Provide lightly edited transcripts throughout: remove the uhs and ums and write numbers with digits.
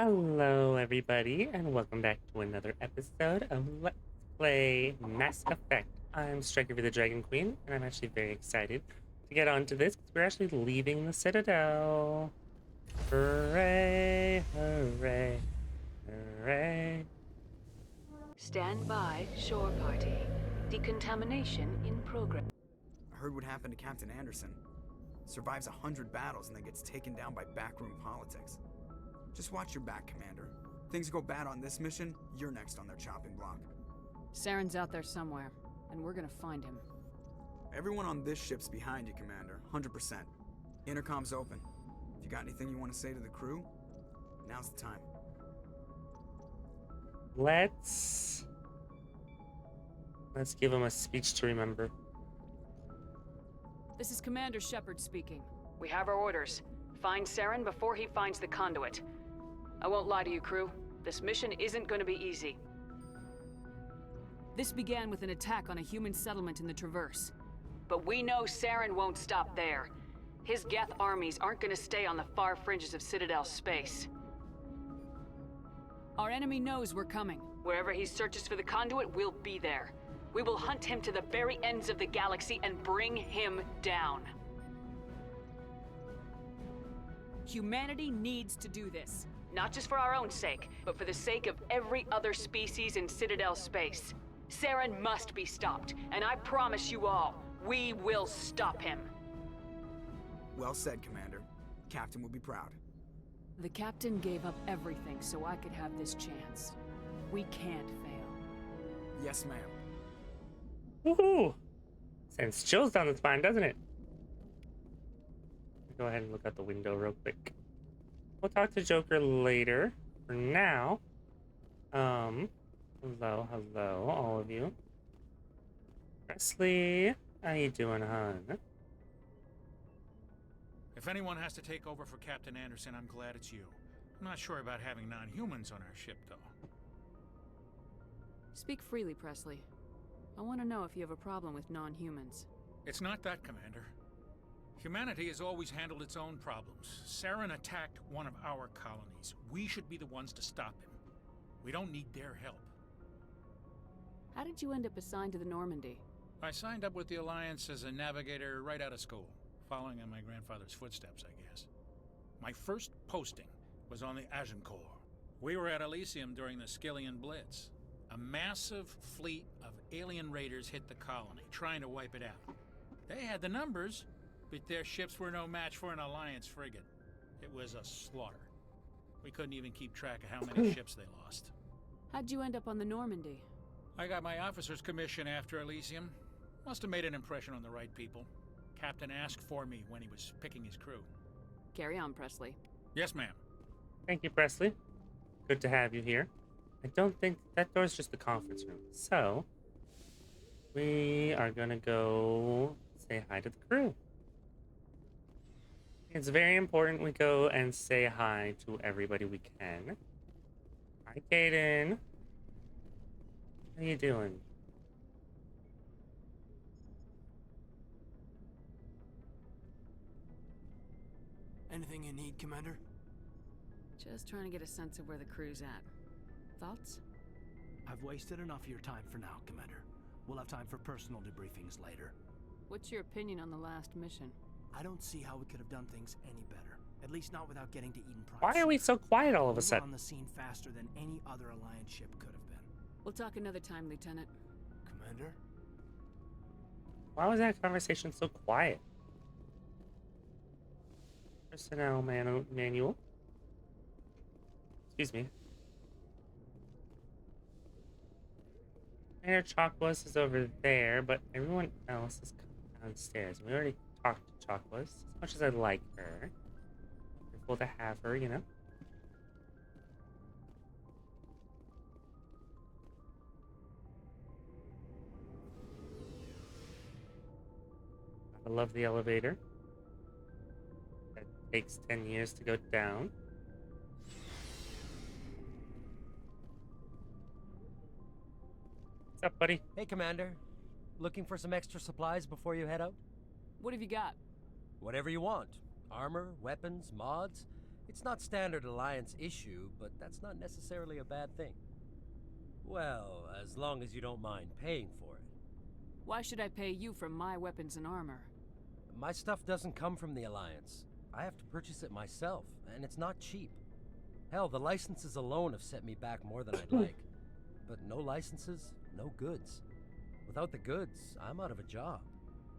Hello, everybody, and welcome back to another episode of Let's Play Mass Effect. I'm Striker the Dragon Queen, and I'm actually very excited to get on to this because we're actually leaving the Citadel. Hooray, hooray, hooray. Stand by, shore party. Decontamination in progress. I heard what happened to Captain Anderson. Survives 100 battles and then gets taken down by backroom politics. Just watch your back, Commander. Things go bad on this mission, you're next on their chopping block. Saren's out there somewhere, and we're gonna find him. Everyone on this ship's behind you, Commander. 100%. Intercom's open. If you got anything you want to say to the crew, now's the time. Let's give him a speech to remember. This is Commander Shepard speaking. We have our orders. Find Saren before he finds the conduit. I won't lie to you, crew. This mission isn't going to be easy. This began with an attack on a human settlement in the Traverse. But we know Saren won't stop there. His Geth armies aren't going to stay on the far fringes of Citadel space. Our enemy knows we're coming. Wherever he searches for the conduit, we'll be there. We will hunt him to the very ends of the galaxy and bring him down. Humanity needs to do this. Not just for our own sake, but for the sake of every other species in Citadel space. Saren must be stopped, and I promise you all, we will stop him. Well said, Commander. Captain will be proud. The captain gave up everything so I could have this chance. We can't fail. Yes, ma'am. Woohoo! Sends chills down the spine, doesn't it? Go ahead and look out the window real quick. We'll talk to Joker later. For now, hello, all of you. Presley, how you doing, hon? If anyone has to take over for Captain Anderson, I'm glad it's you. I'm not sure about having non-humans on our ship, though. Speak freely, Presley. I want to know if you have a problem with non-humans. It's not that, Commander. Humanity has always handled its own problems. Saren attacked one of our colonies. We should be the ones to stop him. We don't need their help. How did you end up assigned to the Normandy? I signed up with the Alliance as a navigator right out of school, following in my grandfather's footsteps, I guess. My first posting was on the Agincourt. We were at Elysium during the Skillian Blitz. A massive fleet of alien raiders hit the colony, trying to wipe it out. They had the numbers, but their ships were no match for an Alliance frigate. It was a slaughter. We couldn't even keep track of how many ships they lost. How'd you end up on the Normandy? I got my officer's commission after Elysium. Must have made an impression on the right people. Captain asked for me when he was picking his crew. Carry on, Presley. Yes, ma'am. Thank you, Presley. Good to have you here. I don't think that door's just the conference room. So, we are gonna go say hi to the crew. It's very important we go and say hi to everybody we can. Hi, Kaden. How you doing? Anything you need, Commander? Just trying to get a sense of where the crew's at. Thoughts? I've wasted enough of your time for now, Commander. We'll have time for personal debriefings later. What's your opinion on the last mission? I don't see how we could have done things any better. At least not without getting to Eden Prime. Why are we so quiet all of a We were sudden? on the scene faster than any other Alliance ship could have been. We'll talk another time, Lieutenant. Commander? Why was that conversation so quiet? Personnel manual. Excuse me. Mayor Chocwas is over there, but everyone else is downstairs. We already talked to Chocwas, as much as I like her. Wonderful to have her, you know? I love the elevator. That takes 10 years to go down. What's up, buddy? Hey, Commander. Looking for some extra supplies before you head out? What have you got? Whatever you want. Armor, weapons, mods. It's not standard Alliance issue, but that's not necessarily a bad thing. Well, as long as you don't mind paying for it. Why should I pay you for my weapons and armor? My stuff doesn't come from the Alliance. I have to purchase it myself, and it's not cheap. Hell, the licenses alone have set me back more than I'd like. But no licenses, no goods. Without the goods, I'm out of a job.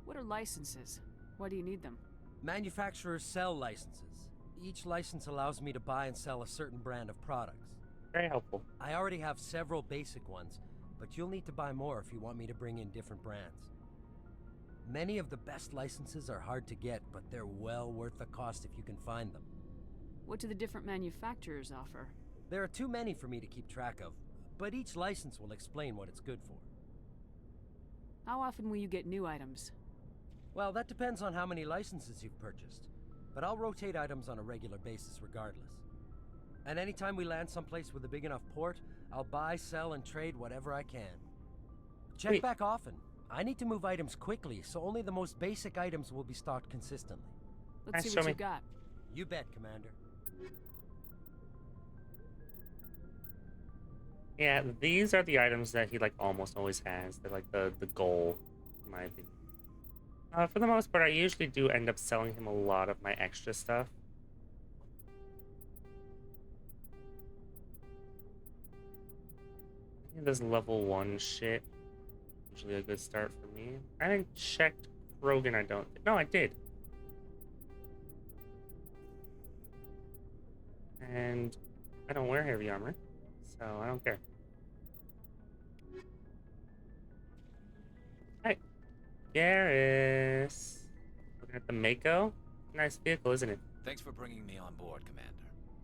What are licenses? Why do you need them? Manufacturers sell licenses. Each license allows me to buy and sell a certain brand of products. Very helpful. I already have several basic ones, but you'll need to buy more if you want me to bring in different brands. Many of the best licenses are hard to get, but they're well worth the cost if you can find them. What do the different manufacturers offer? There are too many for me to keep track of, but each license will explain what it's good for. How often will you get new items? Well, that depends on how many licenses you've purchased, but I'll rotate items on a regular basis regardless. And anytime we land someplace with a big enough port, I'll buy, sell, and trade whatever I can. Check Wait. back often. I need to move items quickly, so only the most basic items will be stocked consistently. Let's see Show what me. you got. You bet, Commander. Yeah, these are the items that he like almost always has. They're like the goal, in my opinion. For the most part, I usually do end up selling him a lot of my extra stuff. I think this level 1 shit usually a good start for me. I haven't checked Krogan, I don't think. No, I did. And I don't wear heavy armor, so I don't care. Hi, Garrus. Looking at the Mako. Nice vehicle, isn't it? Thanks for bringing me on board, Commander.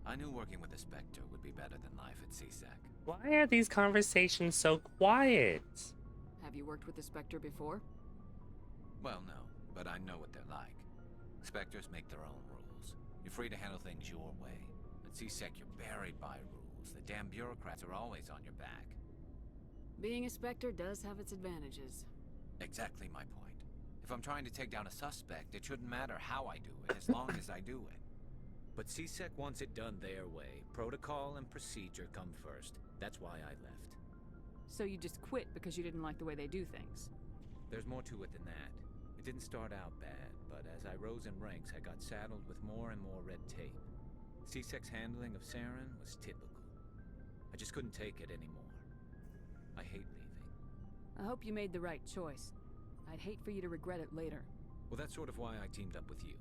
I knew working with the Spectre would be better than life at CSEC. Why are these conversations so quiet? Have you worked with the Spectre before? Well, no, but I know what they're like. Spectres make their own rules. You're free to handle things your way. At CSEC, you're buried by rules. The damn bureaucrats are always on your back. Being a Spectre does have its advantages. Exactly my point. If I'm trying to take down a suspect, it shouldn't matter how I do it, as long as I do it. But CSEC wants it done their way. Protocol and procedure come first. That's why I left. So you just quit because you didn't like the way they do things? There's more to it than that. It didn't start out bad, but as I rose in ranks, I got saddled with more and more red tape. CSEC's handling of Saren was typical. I just couldn't take it anymore. I hate leaving. I hope you made the right choice. I'd hate for you to regret it later. Well, that's sort of why I teamed up with you.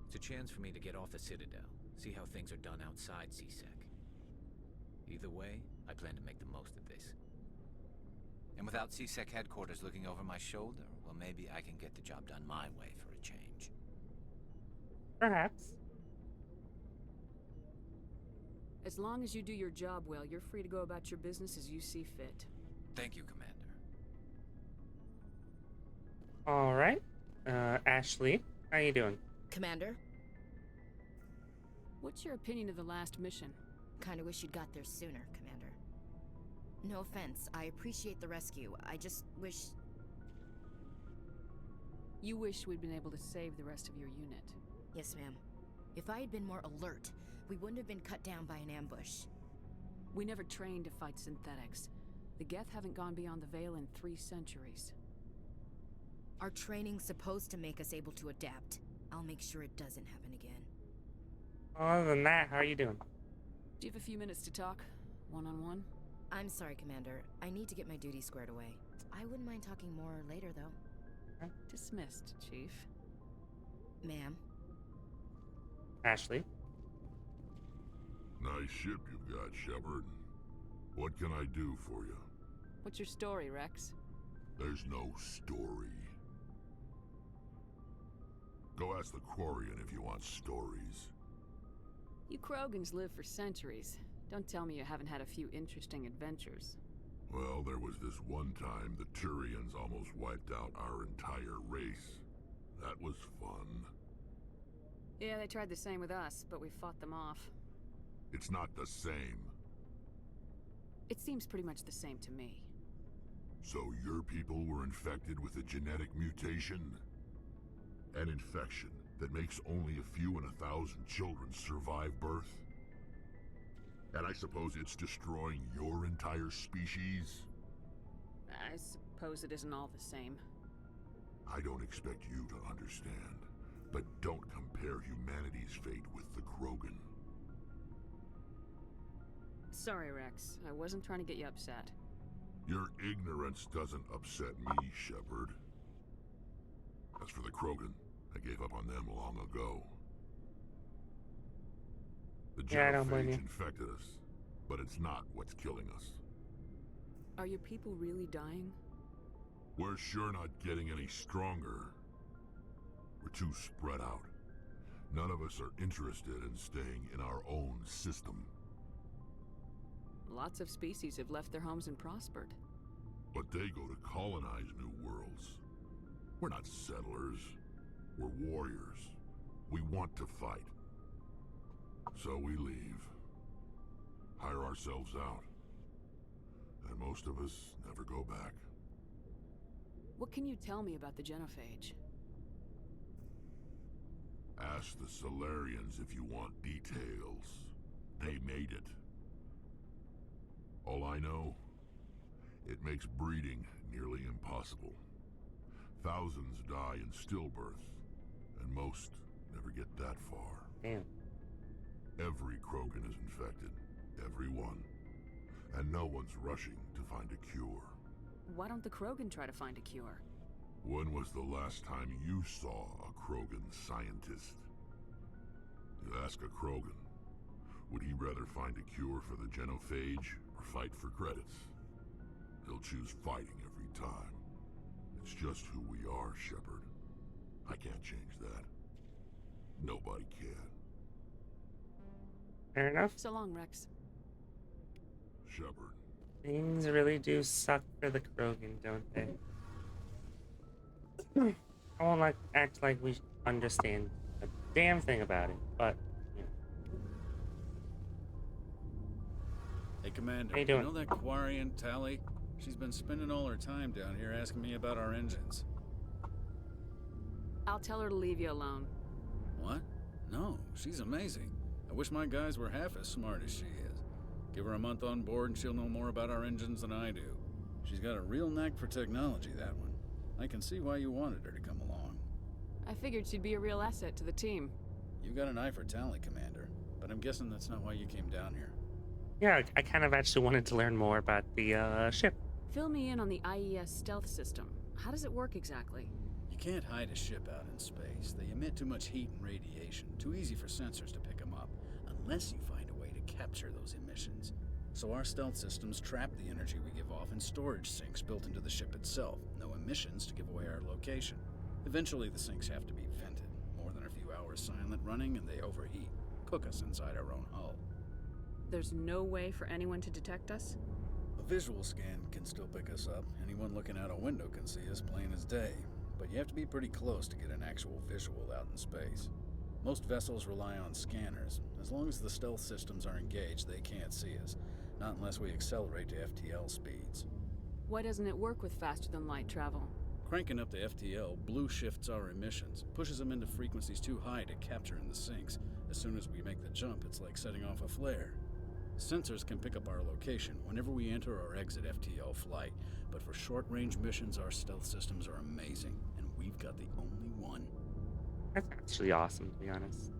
It's a chance for me to get off the Citadel, see how things are done outside CSEC. Either way, I plan to make the most of this. And without CSEC headquarters looking over my shoulder, well, maybe I can get the job done my way for a change. Perhaps. As long as you do your job well, you're free to go about your business as you see fit. Thank you, Commander. All right. Ashley, how you doing? Commander, What's your opinion of the last mission? kinda wish you'd got there sooner, Commander. No offense, I appreciate the rescue. I just wish... You wish we'd been able to save the rest of your unit. Yes, ma'am. If I had been more alert, we wouldn't have been cut down by an ambush. We never trained to fight synthetics. The Geth haven't gone beyond the Veil in 3 centuries. Our training's supposed to make us able to adapt. I'll make sure it doesn't happen again. Other than that, how are you doing? Do you have a few minutes to talk? One-on-one? I'm sorry, Commander. I need to get my duties squared away. I wouldn't mind talking more later, though. Dismissed, Chief. Ma'am. Ashley? Nice ship you've got, Shepard. What can I do for you? What's your story, Rex? There's no story. Go ask the Quarian if you want stories. You Krogans live for centuries. Don't tell me you haven't had a few interesting adventures. Well, there was this one time the Turians almost wiped out our entire race. That was fun. Yeah, they tried the same with us, but we fought them off. It's not the same. It seems pretty much the same to me. So your people were infected with a genetic mutation? An infection that makes only a few in 1,000 children survive birth? And I suppose it's destroying your entire species? I suppose it isn't all the same. I don't expect you to understand, but don't compare humanity's fate with the Krogan. Sorry, Rex. I wasn't trying to get you upset. Your ignorance doesn't upset me, Shepard. As for the Krogan, I gave up on them long ago. The Yeah, I don't blame genophage you. infected us, but it's not what's killing us. Are your people really dying? We're sure not getting any stronger. We're too spread out. None of us are interested in staying in our own system. Lots of species have left their homes and prospered. But they go to colonize new worlds. We're not settlers. We're warriors. We want to fight. So we leave. Hire ourselves out. And most of us never go back. What can you tell me about the genophage? Ask the Solarians if you want details. They made it. All I know, it makes breeding nearly impossible. Thousands die in stillbirth, and most never get that far. Damn. Every Krogan is infected. Every one. And no one's rushing to find a cure. Why don't the Krogan try to find a cure? When was the last time you saw a Krogan scientist? You ask a Krogan, would he rather find a cure for the genophage or fight for credits? He'll choose fighting every time. It's just who we are, Shepard. I can't change that. Nobody can. Fair enough. So long, Rex. Shepard. Things really do suck for the Krogan, don't they? I won't act like we understand a damn thing about it, but you know. Hey, Commander, How you doing? know that Quarian, Tally? She's been spending all her time down here asking me about our engines. I'll tell her to leave you alone. What? No, she's amazing. I wish my guys were half as smart as she is. Give her a month on board and she'll know more about our engines than I do. She's got a real knack for technology, that one. I can see why you wanted her to come along. I figured she'd be a real asset to the team. You got an eye for Tally, Commander, but I'm guessing that's not why you came down here. Yeah, I kind of actually wanted to learn more about the ship. Fill me in on the IES stealth system. How does it work exactly? You can't hide a ship out in space. They emit too much heat and radiation. Too easy for sensors to pick them up, unless you find a way to capture those emissions. So our stealth systems trap the energy we give off in storage sinks built into the ship itself. No emissions to give away our location. Eventually the sinks have to be vented. More than a few hours silent running and they overheat. Cook us inside our own hull. There's no way for anyone to detect us? A visual scan can still pick us up. Anyone looking out a window can see us plain as day. But you have to be pretty close to get an actual visual out in space. Most vessels rely on scanners. As long as the stealth systems are engaged, they can't see us. Not unless we accelerate to FTL speeds. Why doesn't it work with faster-than-light travel? Cranking up to FTL blue shifts our emissions, pushes them into frequencies too high to capture in the sinks. As soon as we make the jump, it's like setting off a flare. Sensors can pick up our location whenever we enter or exit FTL flight, but for short-range missions, our stealth systems are amazing, and we've got the only one. That's actually awesome, to be honest.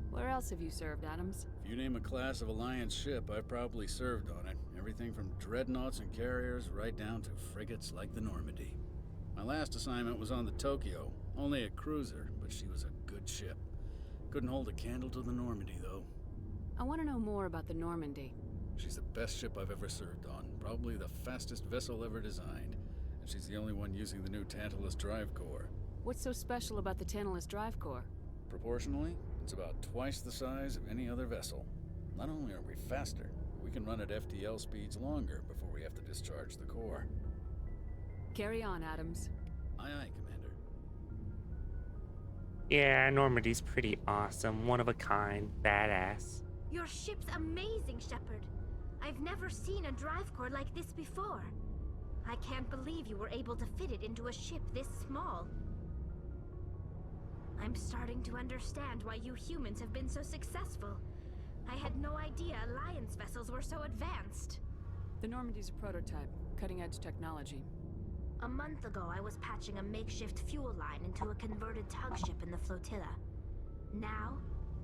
Where else have you served, Adams? If you name a class of Alliance ship, I've probably served on it. Everything from dreadnoughts and carriers right down to frigates like the Normandy. My last assignment was on the Tokyo, only a cruiser, but she was a good ship. Couldn't hold a candle to the Normandy, though. I want to know more about the Normandy. She's the best ship I've ever served on, probably the fastest vessel ever designed. And she's the only one using the new Tantalus drive core. What's so special about the Tantalus drive core? Proportionally, it's about twice the size of any other vessel. Not only are we faster, we can run at FTL speeds longer before we have to discharge the core. Carry on, Adams. Aye, aye, Commander. Yeah, Normandy's pretty awesome. One of a kind. Badass. Your ship's amazing, Shepard. I've never seen a drive core like this before. I can't believe you were able to fit it into a ship this small. I'm starting to understand why you humans have been so successful. I had no idea Alliance vessels were so advanced. The Normandy's a prototype, cutting-edge technology. A month ago, I was patching a makeshift fuel line into a converted tug ship in the flotilla. Now,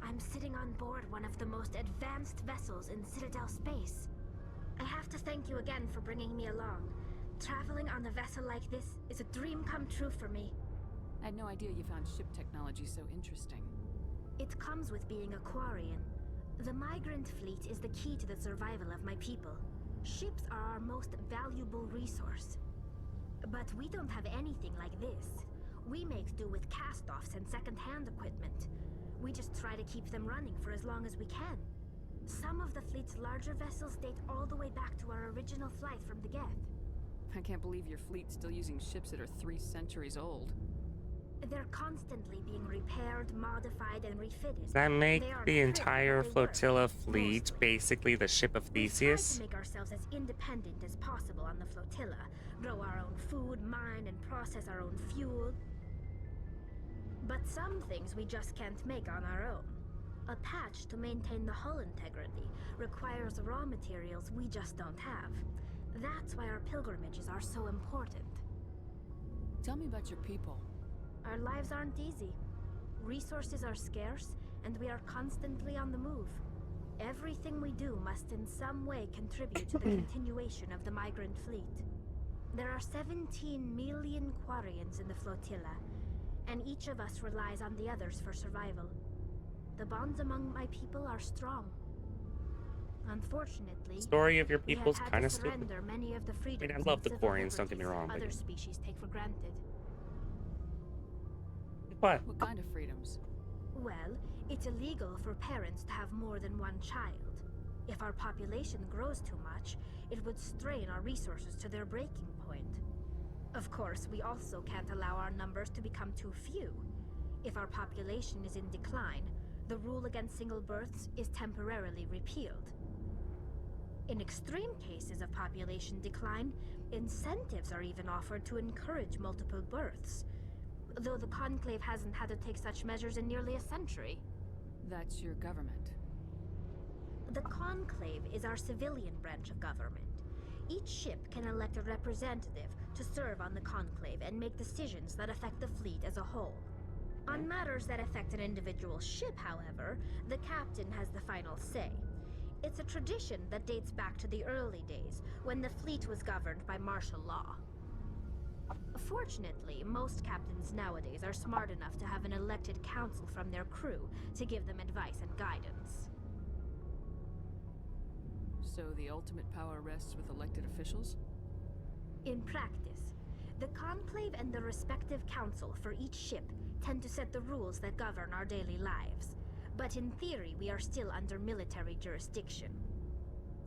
I'm sitting on board one of the most advanced vessels in Citadel space. I have to thank you again for bringing me along. Traveling on a vessel like this is a dream come true for me. I had no idea you found ship technology so interesting. It comes with being a Quarian. The migrant fleet is the key to the survival of my people. Ships are our most valuable resource. But we don't have anything like this. We make do with cast-offs and second-hand equipment. We just try to keep them running for as long as we can. Some of the fleet's larger vessels date all the way back to our original flight from the Geth. I can't believe your fleet's still using ships that are 3 centuries old. They're constantly being repaired, modified, and refitted. Does that make the entire flotilla fleet basically the ship of Theseus? We try to make ourselves as independent as possible on the flotilla, grow our own food, mine, and process our own fuel. But some things we just can't make on our own. A patch to maintain the hull integrity requires raw materials we just don't have. That's why our pilgrimages are so important. Tell me about your people. Our lives aren't easy. Resources are scarce, and we are constantly on the move. Everything we do must in some way contribute to the continuation of the migrant fleet. There are 17 million Quarians in the flotilla, and each of us relies on the others for survival. The bonds among my people are strong. Unfortunately, Story of your people's kind of stupid. surrender many of the freedoms I love the and civil Quarians, don't get me wrong, but other species take for granted. what? What kind of freedoms? Well, it's illegal for parents to have more than one child. If our population grows too much, it would strain our resources to their breaking point. Of course, we also can't allow our numbers to become too few. If our population is in decline, the rule against single births is temporarily repealed. In extreme cases of population decline, incentives are even offered to encourage multiple births, though the Conclave hasn't had to take such measures in nearly a century. That's your government. The Conclave is our civilian branch of government. Each ship can elect a representative to serve on the Conclave and make decisions that affect the fleet as a whole. On matters that affect an individual ship, however, the captain has the final say. It's a tradition that dates back to the early days, when the fleet was governed by martial law. Fortunately, most captains nowadays are smart enough to have an elected council from their crew to give them advice and guidance. So the ultimate power rests with elected officials? In practice, the Conclave and the respective council for each ship tend to set the rules that govern our daily lives. But in theory, we are still under military jurisdiction.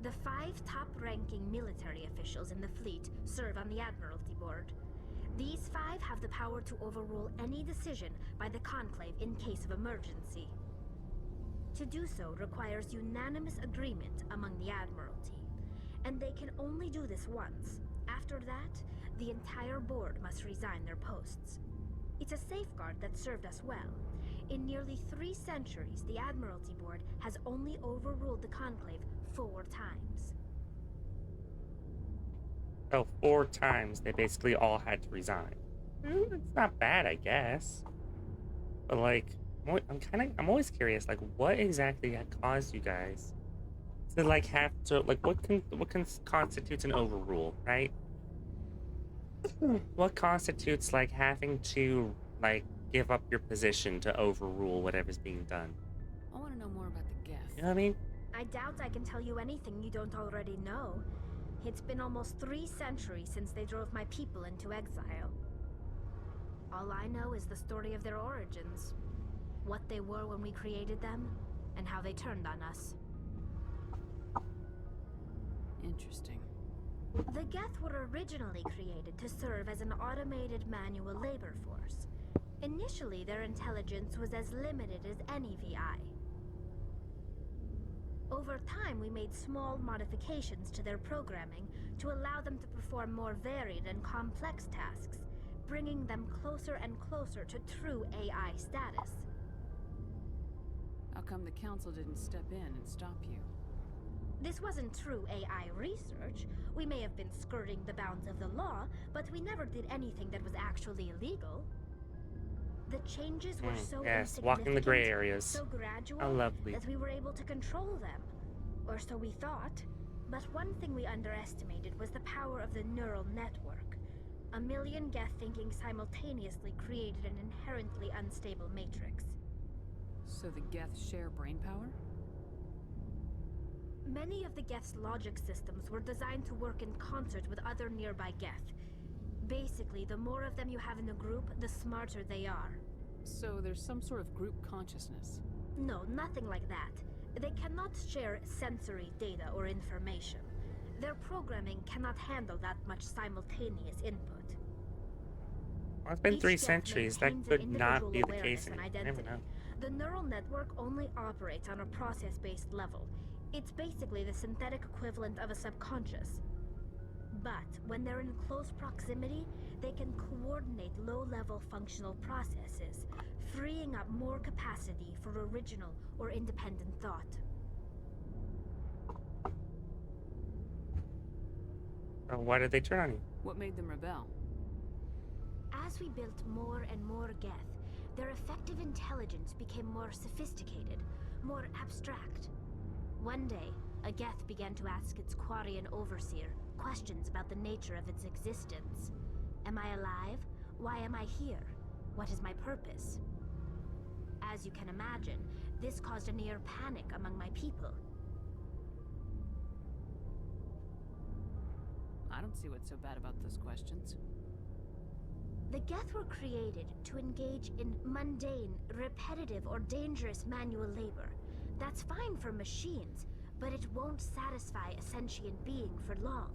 The 5 top-ranking military officials in the fleet serve on the Admiralty Board. These 5 have the power to overrule any decision by the Conclave in case of emergency. To do so requires unanimous agreement among the Admiralty, and they can only do this once. After that, the entire board must resign their posts. It's a safeguard that served us well. In nearly 3 centuries, the Admiralty Board has only overruled the Conclave 4 times. Oh, 4 times they basically all had to resign. It's not bad, I guess. But like, I'm always curious, like, what exactly had caused you guys to like have to like what constitutes an overrule, right? What constitutes like having to like give up your position to overrule whatever's being done? I want to know more about the Geth. You know what I mean? I doubt I can tell you anything you don't already know. It's been almost 3 centuries since they drove my people into exile. All I know is the story of their origins. What they were when we created them, and how they turned on us. Interesting. The Geth were originally created to serve as an automated manual labor force. Initially, their intelligence was as limited as any VI. Over time, we made small modifications to their programming to allow them to perform more varied and complex tasks, bringing them closer and closer to true AI status. How come the Council didn't step in and stop you? This wasn't true AI research. We may have been skirting the bounds of the law, but we never did anything that was actually illegal. The changes were so yes, walking the gray areas. so gradual, How lovely. that we were able to control them. Or so we thought. But one thing we underestimated was the power of the neural network. A million Geth thinking simultaneously created an inherently unstable matrix. So the Geth share brain power? Many of the Geth's logic systems were designed to work in concert with other nearby Geth. Basically, the more of them you have in a group, the smarter they are. So there's some sort of group consciousness? No, nothing like that. They cannot share sensory data or information. Their programming cannot handle that much simultaneous input. Well, it's been Each 3 Geth centuries. That maintains could an not be the individual case awareness and anymore. Never identity. know. The neural network only operates on a process-based level. It's basically the synthetic equivalent of a subconscious. But when they're in close proximity, they can coordinate low-level functional processes, freeing up more capacity for original or independent thought. Why did they turn on you? What made them rebel? As we built more and more Geth, their effective intelligence became more sophisticated, more abstract. One day, a Geth began to ask its Quarian overseer questions about the nature of its existence. Am I alive? Why am I here? What is my purpose? As you can imagine, this caused a near panic among my people. I don't see what's so bad about those questions. The Geth were created to engage in mundane, repetitive, or dangerous manual labor. That's fine for machines, but it won't satisfy a sentient being for long.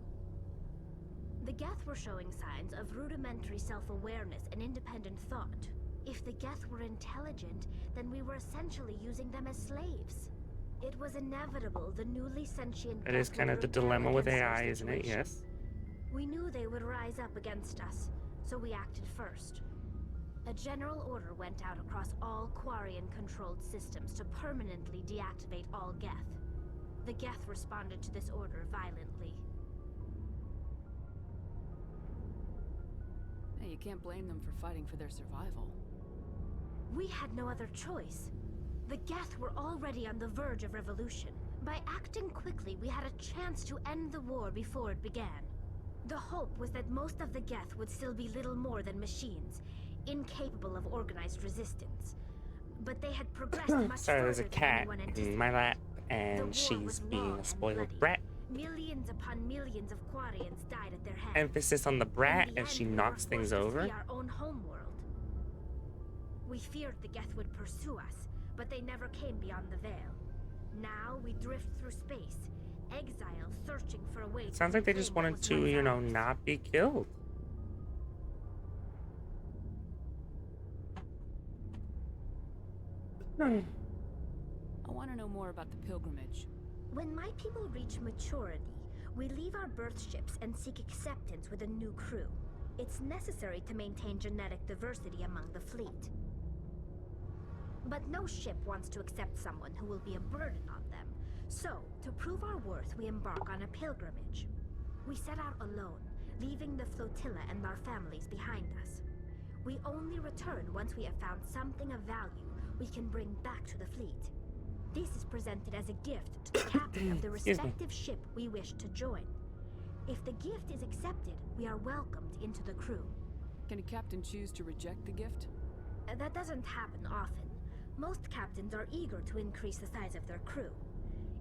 The Geth were showing signs of rudimentary self-awareness and independent thought. If the Geth were intelligent, then we were essentially using them as slaves. It was inevitable the newly sentient It is Geth kind would of the rebel dilemma with against our AI, isn't it? situation. Yes. We knew they would rise up against us, so we acted first. A general order went out across all Quarian-controlled systems to permanently deactivate all Geth. The Geth responded to this order violently. Hey, you can't blame them for fighting for their survival. We had no other choice. The Geth were already on the verge of revolution. By acting quickly, we had a chance to end the war before it began. The hope was that most of the Geth would still be little more than machines, incapable of organized resistance. But they had progressed much Sorry, there's a further than cat anyone in anticipated. my lap, The and war she's was being long a and spoiled bloody. brat. Millions upon millions of Quarians died at their hands. Emphasis on the brat In the as she end, we knocks were things forced to over. flee our own homeworld. We feared the Geth would pursue us, but they never came beyond the veil. Now we drift through space, exile, searching for a way to Sounds like they just reclaim what wanted was to, once you know, ours. not be killed. I want to know more about the pilgrimage. When my people reach maturity, we leave our birth ships and seek acceptance with a new crew. It's necessary to maintain genetic diversity among the fleet. But no ship wants to accept someone who will be a burden on them. So, to prove our worth, we embark on a pilgrimage. We set out alone, leaving the flotilla and our families behind us. We only return once we have found something of value we can bring back to the fleet. This is presented as a gift to the captain of the Excuse me. respective ship we wish to join. If the gift is accepted, we are welcomed into the crew. Can a captain choose to reject the gift? That doesn't happen often. Most captains are eager to increase the size of their crew.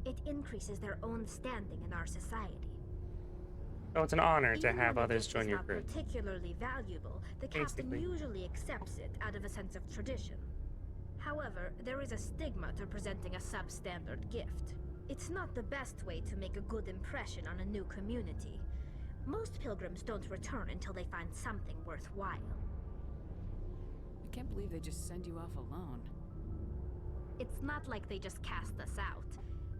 It increases their own standing in our society. Oh, it's an honor to Even have when the others gift join is your not crew. particularly valuable, the captain Basically. usually accepts it out of a sense of tradition. However, there is a stigma to presenting a substandard gift. It's not the best way to make a good impression on a new community. Most pilgrims don't return until they find something worthwhile. I can't believe they just send you off alone. It's not like they just cast us out.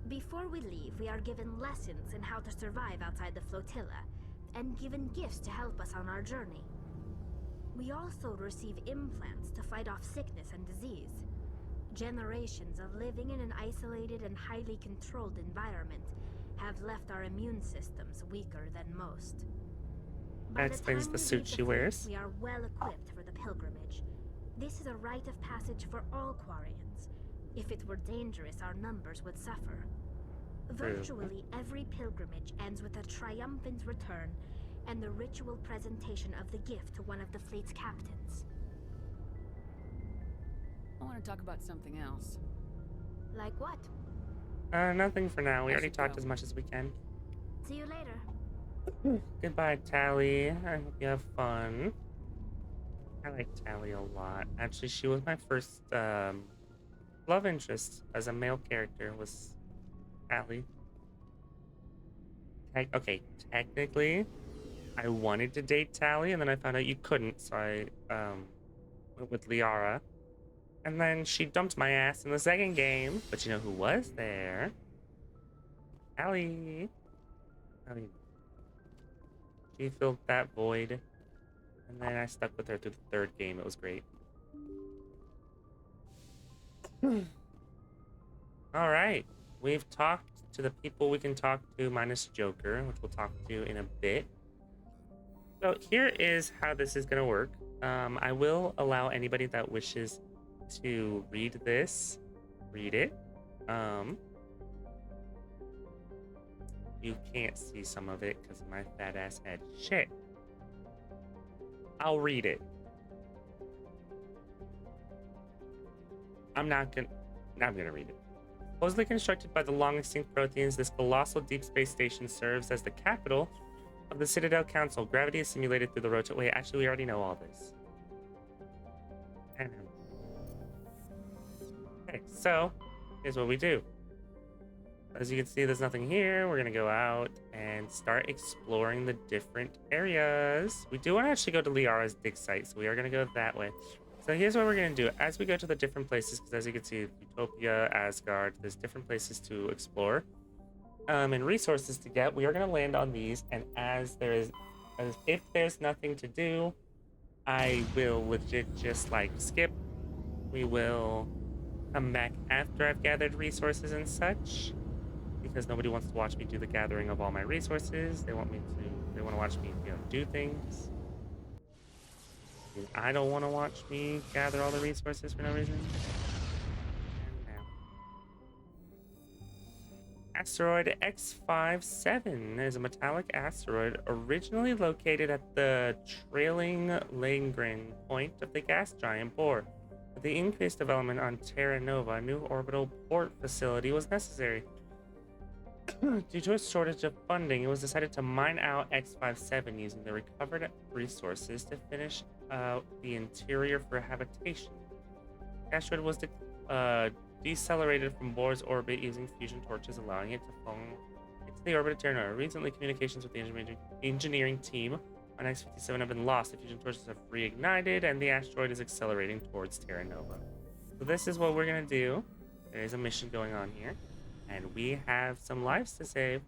Before we leave, we are given lessons in how to survive outside the flotilla, and given gifts to help us on our journey. We also receive implants to fight off sickness and disease. Generations of living in an isolated and highly controlled environment have left our immune systems weaker than most. By That the explains time the we suit leave she the wears. fleet, we are well equipped for the pilgrimage. This is a rite of passage for all Quarians. If it were dangerous, our numbers would suffer. Virtually every pilgrimage ends with a triumphant return and the ritual presentation of the gift to one of the fleet's captains. I want to talk about something else. Like what? Nothing for now. We I already should talked go. as much as we can. See you later. Goodbye, Tally. I hope you have fun. I like Tally a lot. Actually, she was my first love interest as a male character was Tally. Okay, technically, I wanted to date Tally, and then I found out you couldn't, so I went with Liara. And then she dumped my ass in the second game. But you know who was there? Tally. Tally. She filled that void. And then I stuck with her through the third game. It was great. All right. We've talked to the people we can talk to minus Joker, which we'll talk to in a bit. So here is how this is going to work. I will allow anybody that wishes to read this, read it. You can't see some of it because of my fat ass head. Shit. I'll read it. I'm gonna read it. Supposedly constructed by the long extinct Protheans, this colossal deep space station serves as the capital of the Citadel Council. Gravity is simulated through the rotate. Wait, actually, we already know all this. I know. Okay, so here's what we do. As you can see, there's nothing here. We're gonna go out and start exploring the different areas. We do want to actually go to Liara's dig site, so we are gonna go that way. So here's what we're gonna do. As we go to the different places, because as you can see, Utopia, Asgard, there's different places to explore, and resources to get. We are gonna land on these, and if there's nothing to do, I will legit just like skip. We will come back after I've gathered resources and such, because nobody wants to watch me do the gathering of all my resources. They want to watch me, do things. I don't want to watch me gather all the resources for no reason. And now. Asteroid X57 is a metallic asteroid originally located at the trailing Lagrange point of the gas giant Bohr. With the increased development on Terra Nova, a new orbital port facility was necessary. Due to a shortage of funding, it was decided to mine out X57 using the recovered resources to finish the interior for habitation. The asteroid was decelerated from Bohr's orbit using fusion torches, allowing it to fall into the orbit of Terra Nova. Recently, communications with the engineering team on X57 have been lost. The fusion torches have reignited, and the asteroid is accelerating towards Terra Nova. So this is what we're going to do. There is a mission going on here, and we have some lives to save.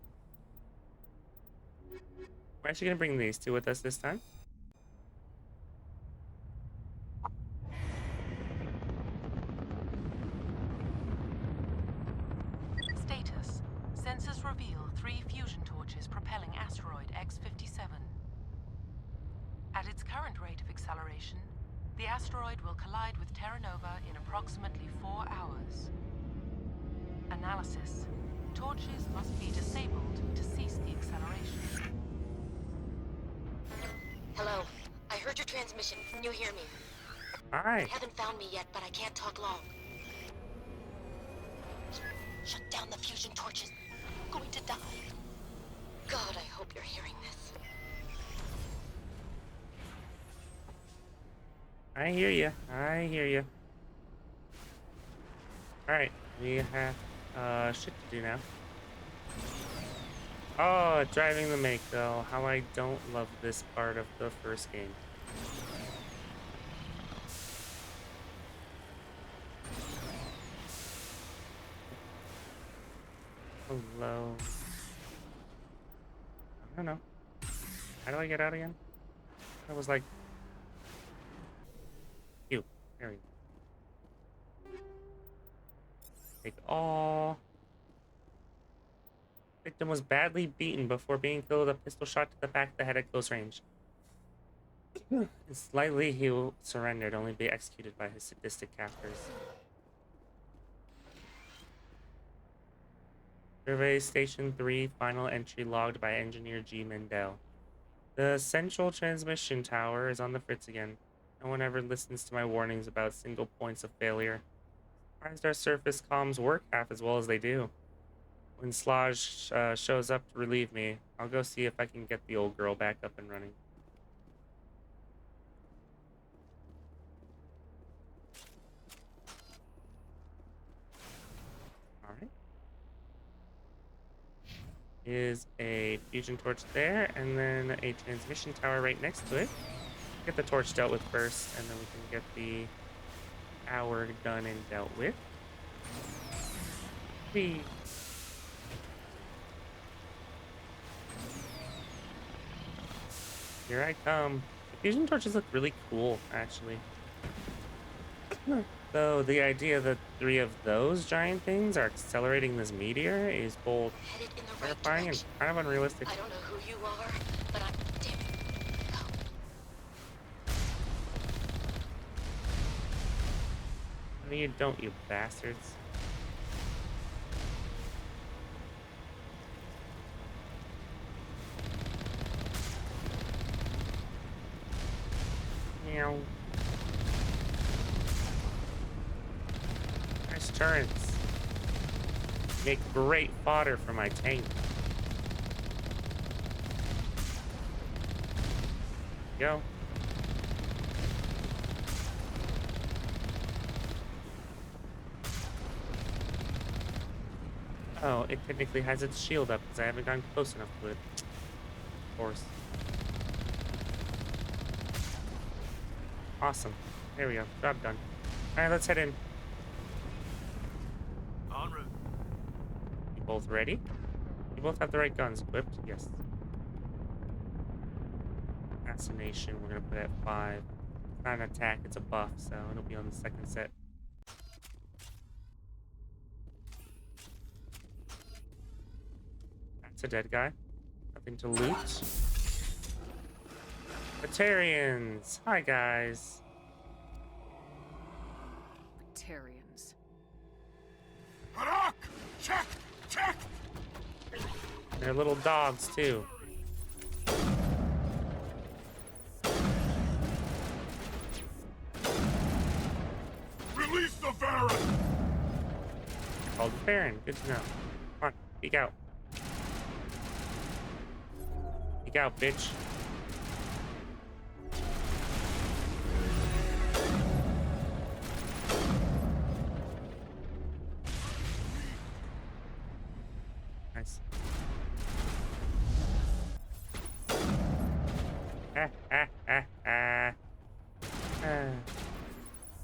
We're actually going to bring these two with us this time. Status. Sensors reveal 3 fusion torches propelling asteroid X57. At its current rate of acceleration, the asteroid will collide with Terra Nova in approximately 4 hours. Analysis. Torches must be disabled to cease the acceleration. Hello. I heard your transmission. Can you hear me? Hi. You haven't found me yet, but I can't talk long. Shut down the fusion torches. I'm going to die. God, I hope you're hearing this. I hear you. I hear you. Alright, we have shit to do now. Oh, driving the Mako. How I don't love this part of the first game. Hello. I don't know. How do I get out again? I was like There we go. Take all. Victim was badly beaten before being killed with a pistol shot to the back of the head at close range. Slightly, he surrendered, only to be executed by his sadistic captors. Survey Station 3, final entry logged by Engineer G. Mendel. The central transmission tower is on the fritz again. No one ever listens to my warnings about single points of failure. Surprised our surface comms work half as well as they do. When Slaj shows up to relieve me, I'll go see if I can get the old girl back up and running. Alright. Is a fusion torch there, and then a transmission tower right next to it. Get the torch dealt with first, and then we can get the hour done and dealt with. Whee! Here I come. The fusion torches look really cool, actually. So the idea that 3 of those giant things are accelerating this meteor is both terrifying and kind of unrealistic. I don't know who you are, but I'm damn No, you don't, you bastards. Meow. Nice turrets. Make great fodder for my tank. Go. Oh, it technically has its shield up because I haven't gotten close enough to it. Of course. Awesome. There we go. Job done. Alright, let's head in. En route. You both ready? You both have the right guns equipped? Yes. Assassination, we're gonna put at 5. It's not an attack, it's a buff, so it'll be on the second set. That's a dead guy. Nothing to loot. Batarians! Hi, guys. Batarians. Harak! Check! Check! They're little dogs, too. Release the Baron! Called the Baron. Good to know. Come on, peek out. Peek out, bitch. Nice.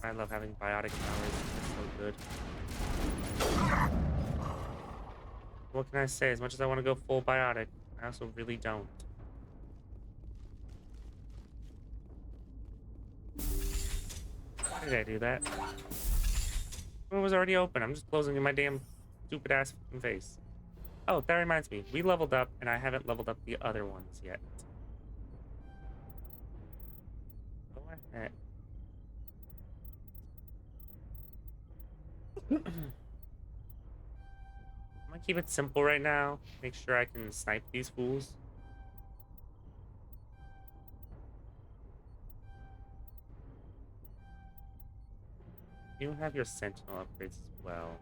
I love having biotic powers. It's so good. What can I say? As much as I want to go full biotic, I also really don't. Why did I do that? It was already open. I'm just closing in my damn stupid ass face. Oh, that reminds me. We leveled up, and I haven't leveled up the other ones yet. Go ahead. I'm gonna keep it simple right now. Make sure I can snipe these fools. You have your sentinel upgrades as well.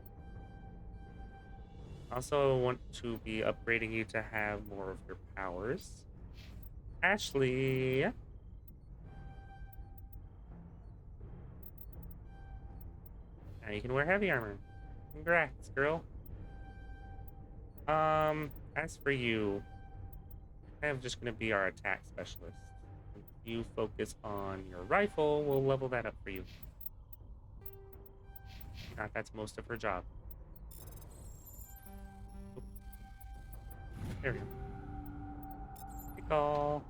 Also, I want to be upgrading you to have more of your powers. Ashley. Now you can wear heavy armor. Congrats, girl. As for you, I'm just gonna be our attack specialist. If you focus on your rifle, we'll level that up for you. If not, that's most of her job. There we go. Good call.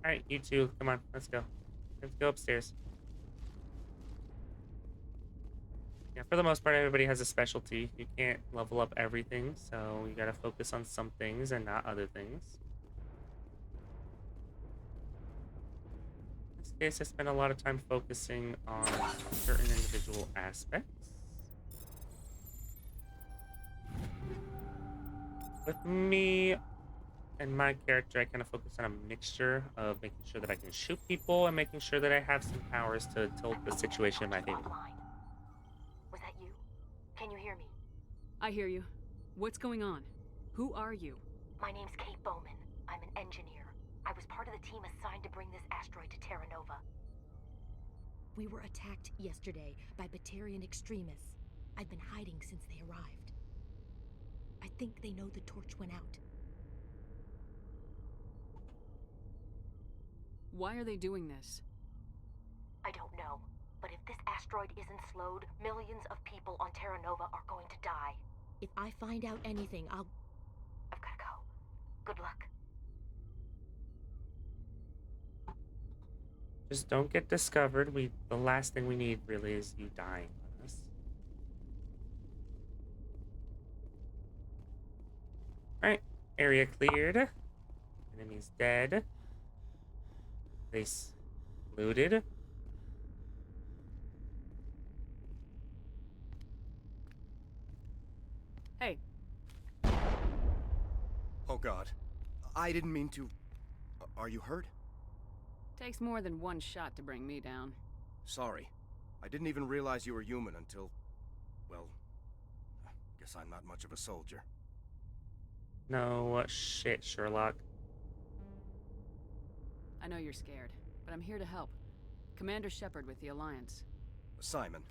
Alright, you two, come on, let's go. Let's go upstairs. Yeah, for the most part, everybody has a specialty. You can't level up everything, so you gotta focus on some things and not other things. In this case, I spent a lot of time focusing on certain individual aspects. With me and my character, I kind of focus on a mixture of making sure that I can shoot people and making sure that I have some powers to tilt the situation in my favor. Was that you? Can you hear me? I hear you. What's going on? Who are you? My name's Kate Bowman. I'm an engineer. I was part of the team assigned to bring this asteroid to Terra Nova. We were attacked yesterday by Batarian extremists. I've been hiding since they arrived. I think they know the torch went out. Why are they doing this? I don't know, but if this asteroid isn't slowed, millions of people on Terra Nova are going to die. If I find out anything, I've gotta go. Good luck. Just don't get discovered. The last thing we need really is you dying on us. Alright, area cleared. Enemies dead. Place looted. Hey. Oh God. I didn't mean to... Are you hurt? Takes more than one shot to bring me down. Sorry. I didn't even realize you were human until... Well... Guess I'm not much of a soldier. No shit, Sherlock. I know you're scared, but I'm here to help. Commander Shepard with the Alliance. Simon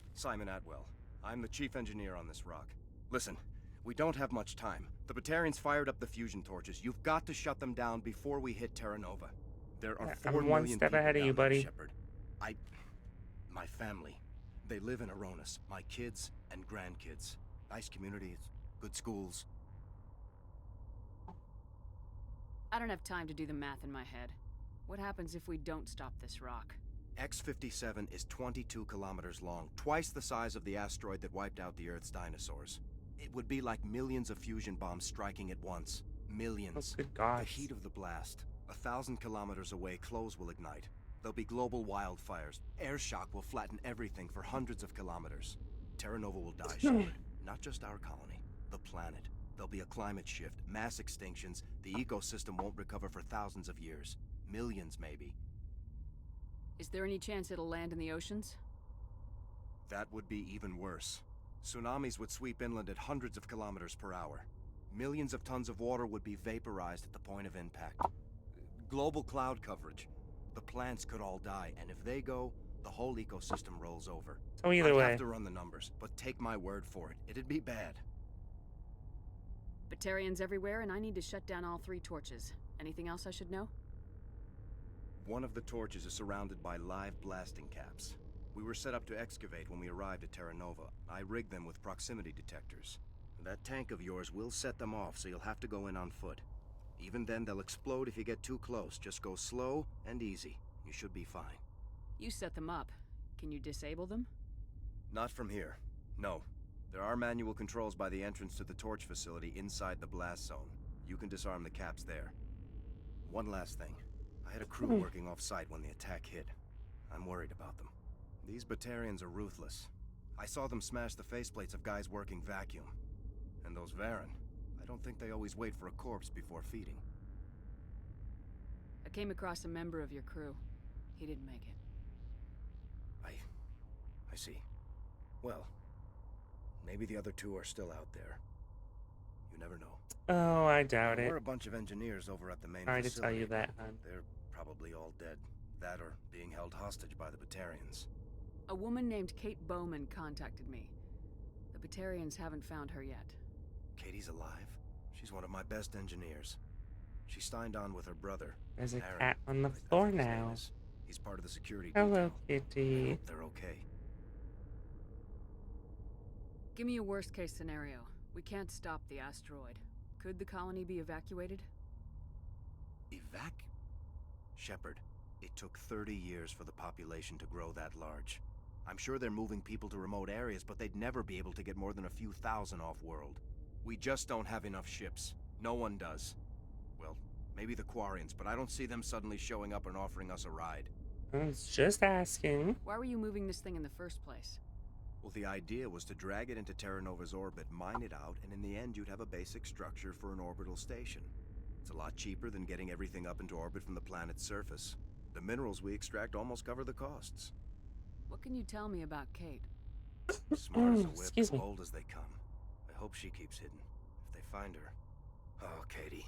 Atwell. I'm the chief engineer on this rock. Listen, we don't have much time. The Batarians fired up the fusion torches. You've got to shut them down before we hit Terra Nova. There are 4 I'm one million step people ahead of down you, there, buddy. Shepard. My family. They live in Aronis. My kids and grandkids. Nice communities, good schools. I don't have time to do the math in my head. What happens if we don't stop this rock? X57 is 22 kilometers long, twice the size of the asteroid that wiped out the Earth's dinosaurs. It would be like millions of fusion bombs striking at once. Millions. Oh, good God. The heat of the blast. 1,000 kilometers away, clothes will ignite. There'll be global wildfires. Air shock will flatten everything for hundreds of kilometers. Terra Nova will die, Shepard. Not just our colony, the planet. There'll be a climate shift, mass extinctions. The ecosystem won't recover for thousands of years. Millions, maybe. Is there any chance it'll land in the oceans? That would be even worse. Tsunamis would sweep inland at hundreds of kilometers per hour. Millions of tons of water would be vaporized at the point of impact. Global cloud coverage. The plants could all die, and if they go, the whole ecosystem rolls over. So either way. I'd have to run the numbers, but take my word for it. It'd be bad. Batarians everywhere, and I need to shut down all 3 torches. Anything else I should know? One of the torches is surrounded by live blasting caps. We were set up to excavate when we arrived at Terra Nova. I rigged them with proximity detectors. That tank of yours will set them off, so you'll have to go in on foot. Even then, they'll explode if you get too close. Just go slow and easy. You should be fine. You set them up. Can you disable them? Not from here. No. There are manual controls by the entrance to the torch facility inside the blast zone. You can disarm the caps there. One last thing. I had a crew working off-site when the attack hit. I'm worried about them. These Batarians are ruthless. I saw them smash the faceplates of guys working vacuum. And those Varen, I don't think they always wait for a corpse before feeding. I came across a member of your crew. He didn't make it. I see. Well, maybe the other 2 are still out there. You never know. Oh, I doubt it. We're a bunch of engineers over at the main Sorry to facility. tell you that, hon. They're probably all dead. That or being held hostage by the Batarians. A woman named Kate Bowman contacted me. The Batarians haven't found her yet. Katie's alive? She's one of my best engineers. She signed on with her brother. There's a Aaron. cat on the floor now. He's part of the security Hello, detail. Kitty. I hope they're okay. Give me a worst-case scenario. We can't stop the asteroid. Could the colony be evacuated? Shepard, it took 30 years for the population to grow that large. I'm sure they're moving people to remote areas, but they'd never be able to get more than a few thousand off-world. We just don't have enough ships. No one does. Well, maybe the Quarians, but I don't see them suddenly showing up and offering us a ride. I was just asking. Why were you moving this thing in the first place? Well, the idea was to drag it into Terra Nova's orbit, mine it out, and in the end you'd have a basic structure for an orbital station. It's a lot cheaper than getting everything up into orbit from the planet's surface. The minerals we extract almost cover the costs. What can you tell me about Kate? Smart as a whip, Excuse me. bold as they come. I hope she keeps hidden. If they find her... Oh, Katie,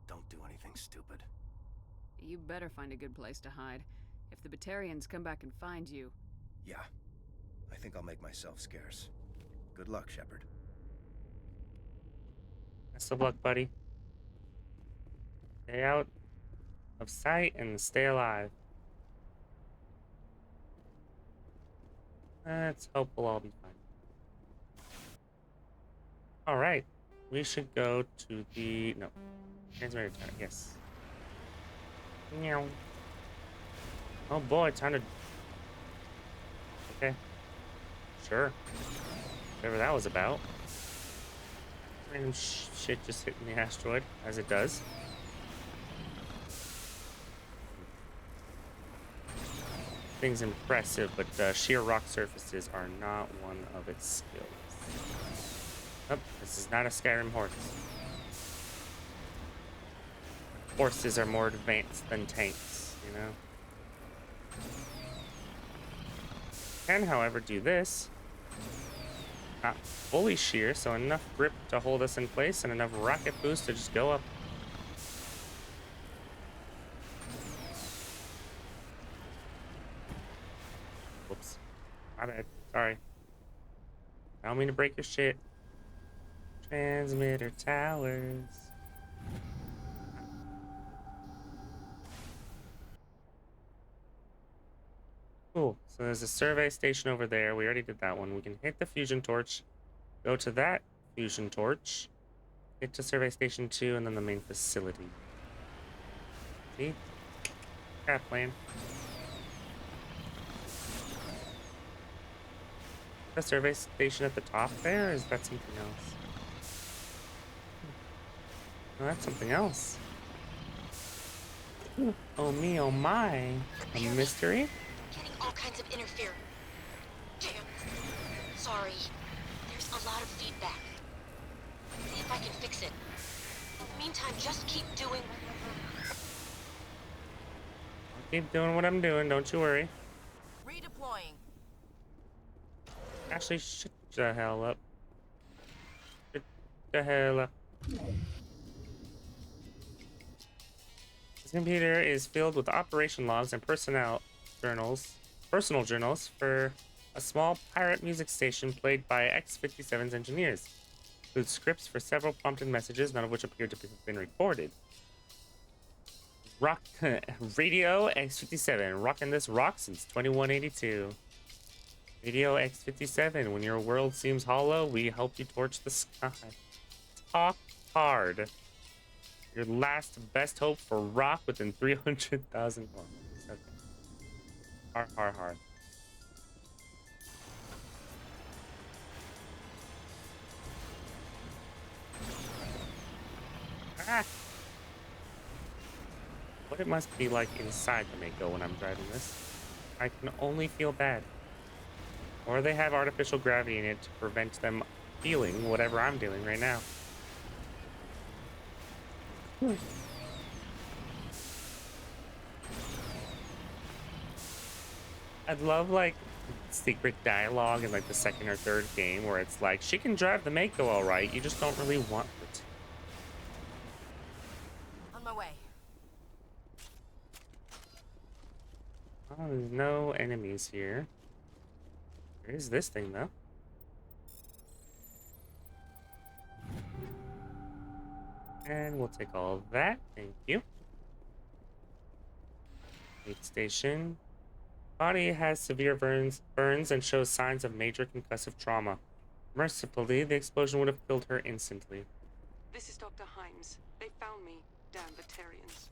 don't do anything stupid. You better find a good place to hide. If the Batarians come back and find you... Yeah, I think I'll make myself scarce. Good luck, Shepard. Best of luck, buddy. Stay out of sight and stay alive. Let's hope we'll all be fine. Alright. We should go to the... No. Transmitter tower. Yes. Meow. Oh boy, time to... Okay. Sure. Whatever that was about. Random shit just hitting the asteroid, as it does. Thing's impressive, but sheer rock surfaces are not one of its skills. Oh, this is not a Skyrim horse. Horses are more advanced than tanks, you know? Can, however, do this. Not fully sheer, so enough grip to hold us in place and enough rocket boost to just go up. Whoops. My bad. Sorry. I don't mean to break your shit. Transmitter towers. Cool. So there's a survey station over there. We already did that one. We can hit the fusion torch, go to that fusion torch, get to survey station 2, and then the main facility. See? Crap plan. The survey station at the top there, or is that something else? Oh, that's something else. Oh me, oh my. A mystery? Getting all kinds of interference. Damn. Sorry. There's a lot of feedback. See if I can fix it. In the meantime, just keep doing... I'll keep doing what I'm doing, don't you worry. Redeploying. Actually, shut the hell up. Shut the hell up. This computer is filled with operation logs and personal journals for a small pirate music station played by X57's engineers. Includes scripts for several prompted messages, none of which appear to have been recorded. Rock Radio X57, rocking this rock since 2182. Radio X57, when your world seems hollow, we help you torch the sky. Talk hard. Your last best hope for rock within 300,000 kilometers. Okay. Hard, hard, hard. Ah! What it must be like inside the Mako when I'm driving this. I can only feel bad. Or they have artificial gravity in it to prevent them feeling whatever I'm doing right now. I'd love, like, secret dialogue in, like, the second or third game where it's like, she can drive the Mako all right, you just don't really want her to. On my way. Oh, there's no enemies here. There is this thing, though. And we'll take all of that. Thank you. Aid station. Body has severe burns and shows signs of major concussive trauma. Mercifully, the explosion would have killed her instantly. This is Dr. Himes. They found me, damn Batarians.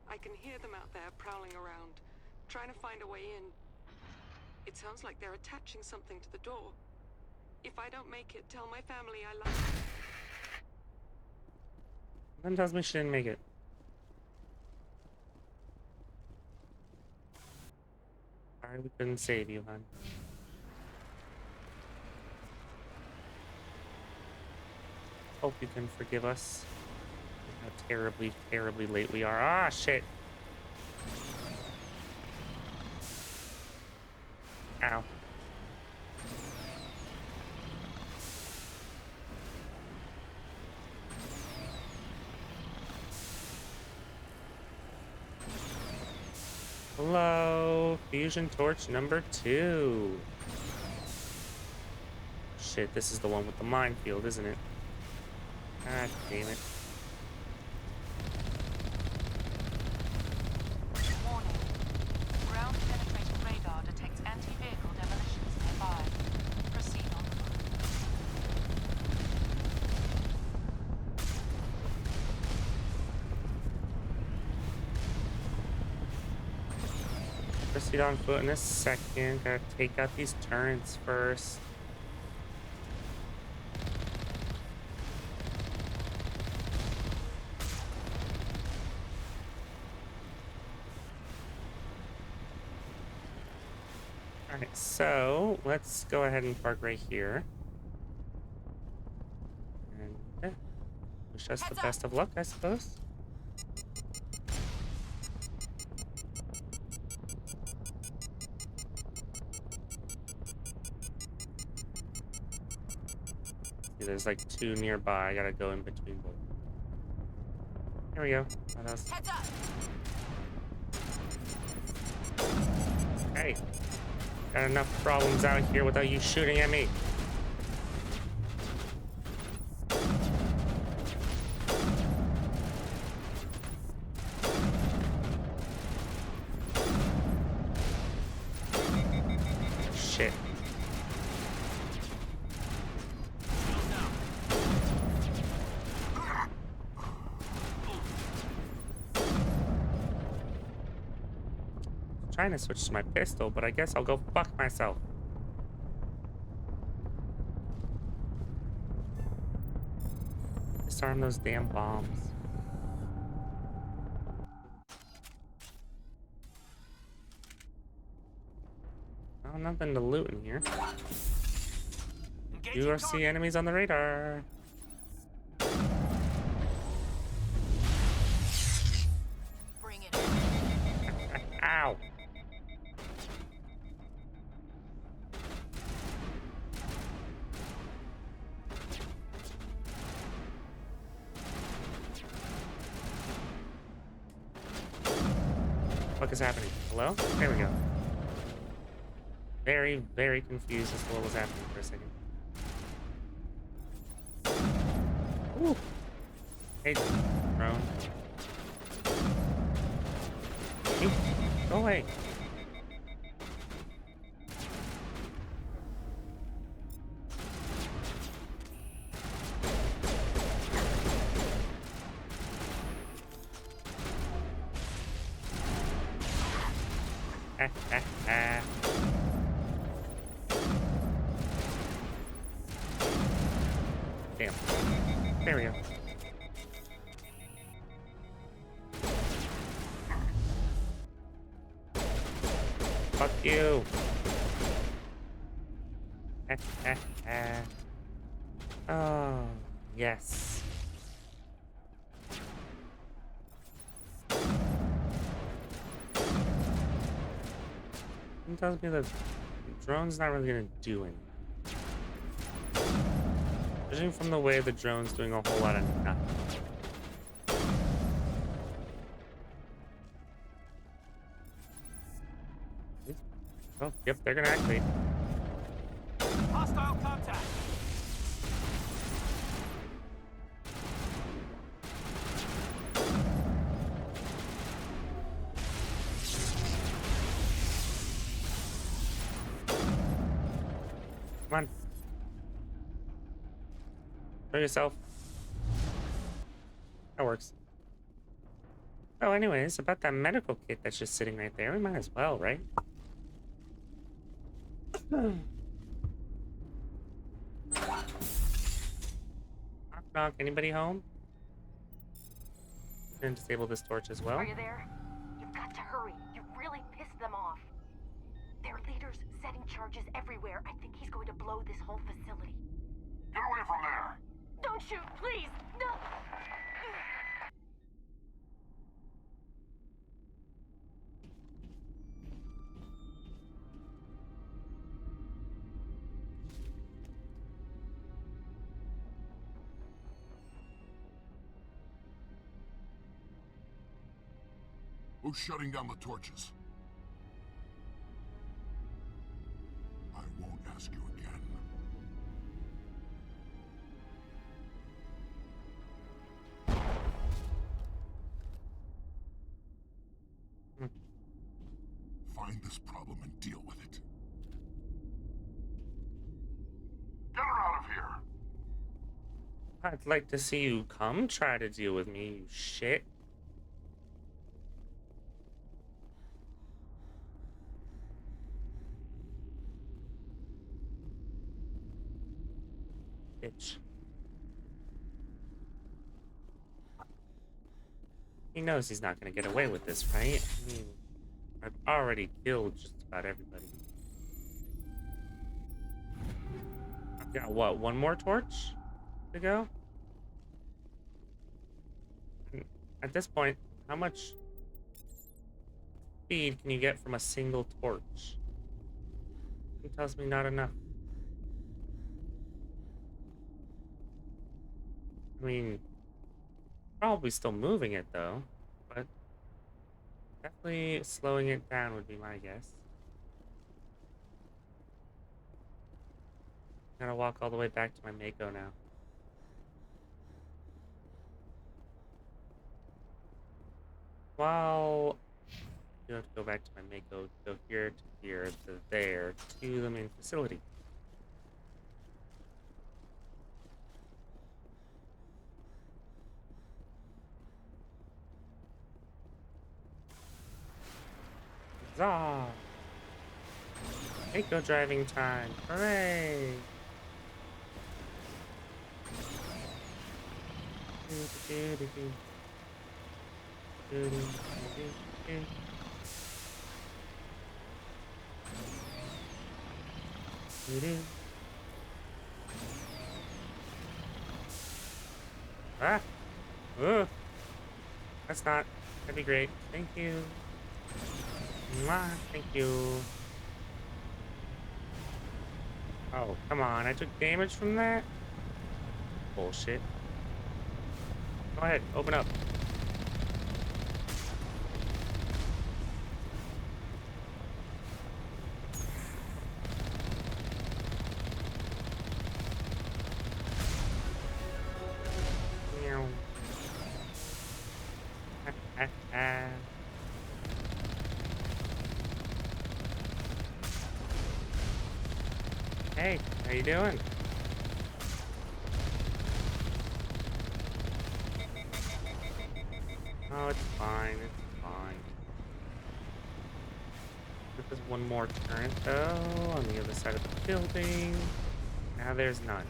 I can hear them out there prowling around, trying to find a way in. It sounds like they're attaching something to the door. If I don't make it, tell my family I love Then tells me she didn't make it. Sorry we couldn't save you, hon. Hope you can forgive us. How terribly, terribly late we are. Ah, shit. Ow. Hello, fusion torch number 2. Shit, this is the one with the minefield, isn't it? God damn it. Warning. Ground penetrating radar detects anti-vehicle demolitions nearby. Proceed on foot. Proceed on foot in a second. Gotta take out these turrets first. Alright, so let's go ahead and park right here. And wish us the best of luck, I suppose. See, there's like 2 nearby. I gotta go in between both. Here we go. What else? Heads up. Hey. Got enough problems out here without you shooting at me. Shit. Trying to switch to my pistol, but I guess I'll go fuck myself. Disarm those damn bombs. Oh, nothing to loot in here. You see enemies on the radar. Bring it. Ow. What is happening? Hello? There we go. Very, very confused as to what was happening for a second. Ooh. Hey, drone. Hey, go away. Damn. There we go. Fuck you. Oh, yes. It tells me the drone's not really gonna do anything. Judging from the way the drone's doing a whole lot of nothing. Oh, yep, they're gonna activate. Hostile contact. Come on. Show yourself. That works. Oh, anyways, about that medical kit that's just sitting right there, we might as well, right? Knock, knock. Anybody home? I'm gonna disable this torch as well. Are you there? You've got to hurry. You've really pissed them off. Their leader's setting charges everywhere. I think he's going to blow this whole facility. Get away from there! Don't shoot, please! No! Who's shutting down the torches? I won't ask you again. Find this problem and deal with it. Get her out of here! I'd like to see you come try to deal with me, you shit. Bitch. He knows he's not gonna get away with this, right? I mean, I've already killed just about everybody. I've got what, one more torch to go? And at this point, how much speed can you get from a single torch? It tells me not enough. I mean, probably still moving it though, but definitely slowing it down would be my guess. Gotta walk all the way back to my Mako now. Well, you have to go back to my Mako, go here to here to there to the main facility. Huzzah! Mako driving time! Hooray! Ah! Ugh! That's not. That'd be great. Thank you. Mwah, thank you. Oh, come on. I took damage from that? Bullshit. Go ahead, open up. Meow. Hey, how you doing? Oh, it's fine, it's fine. There's one more turret, though, on the other side of the building. Now there's none.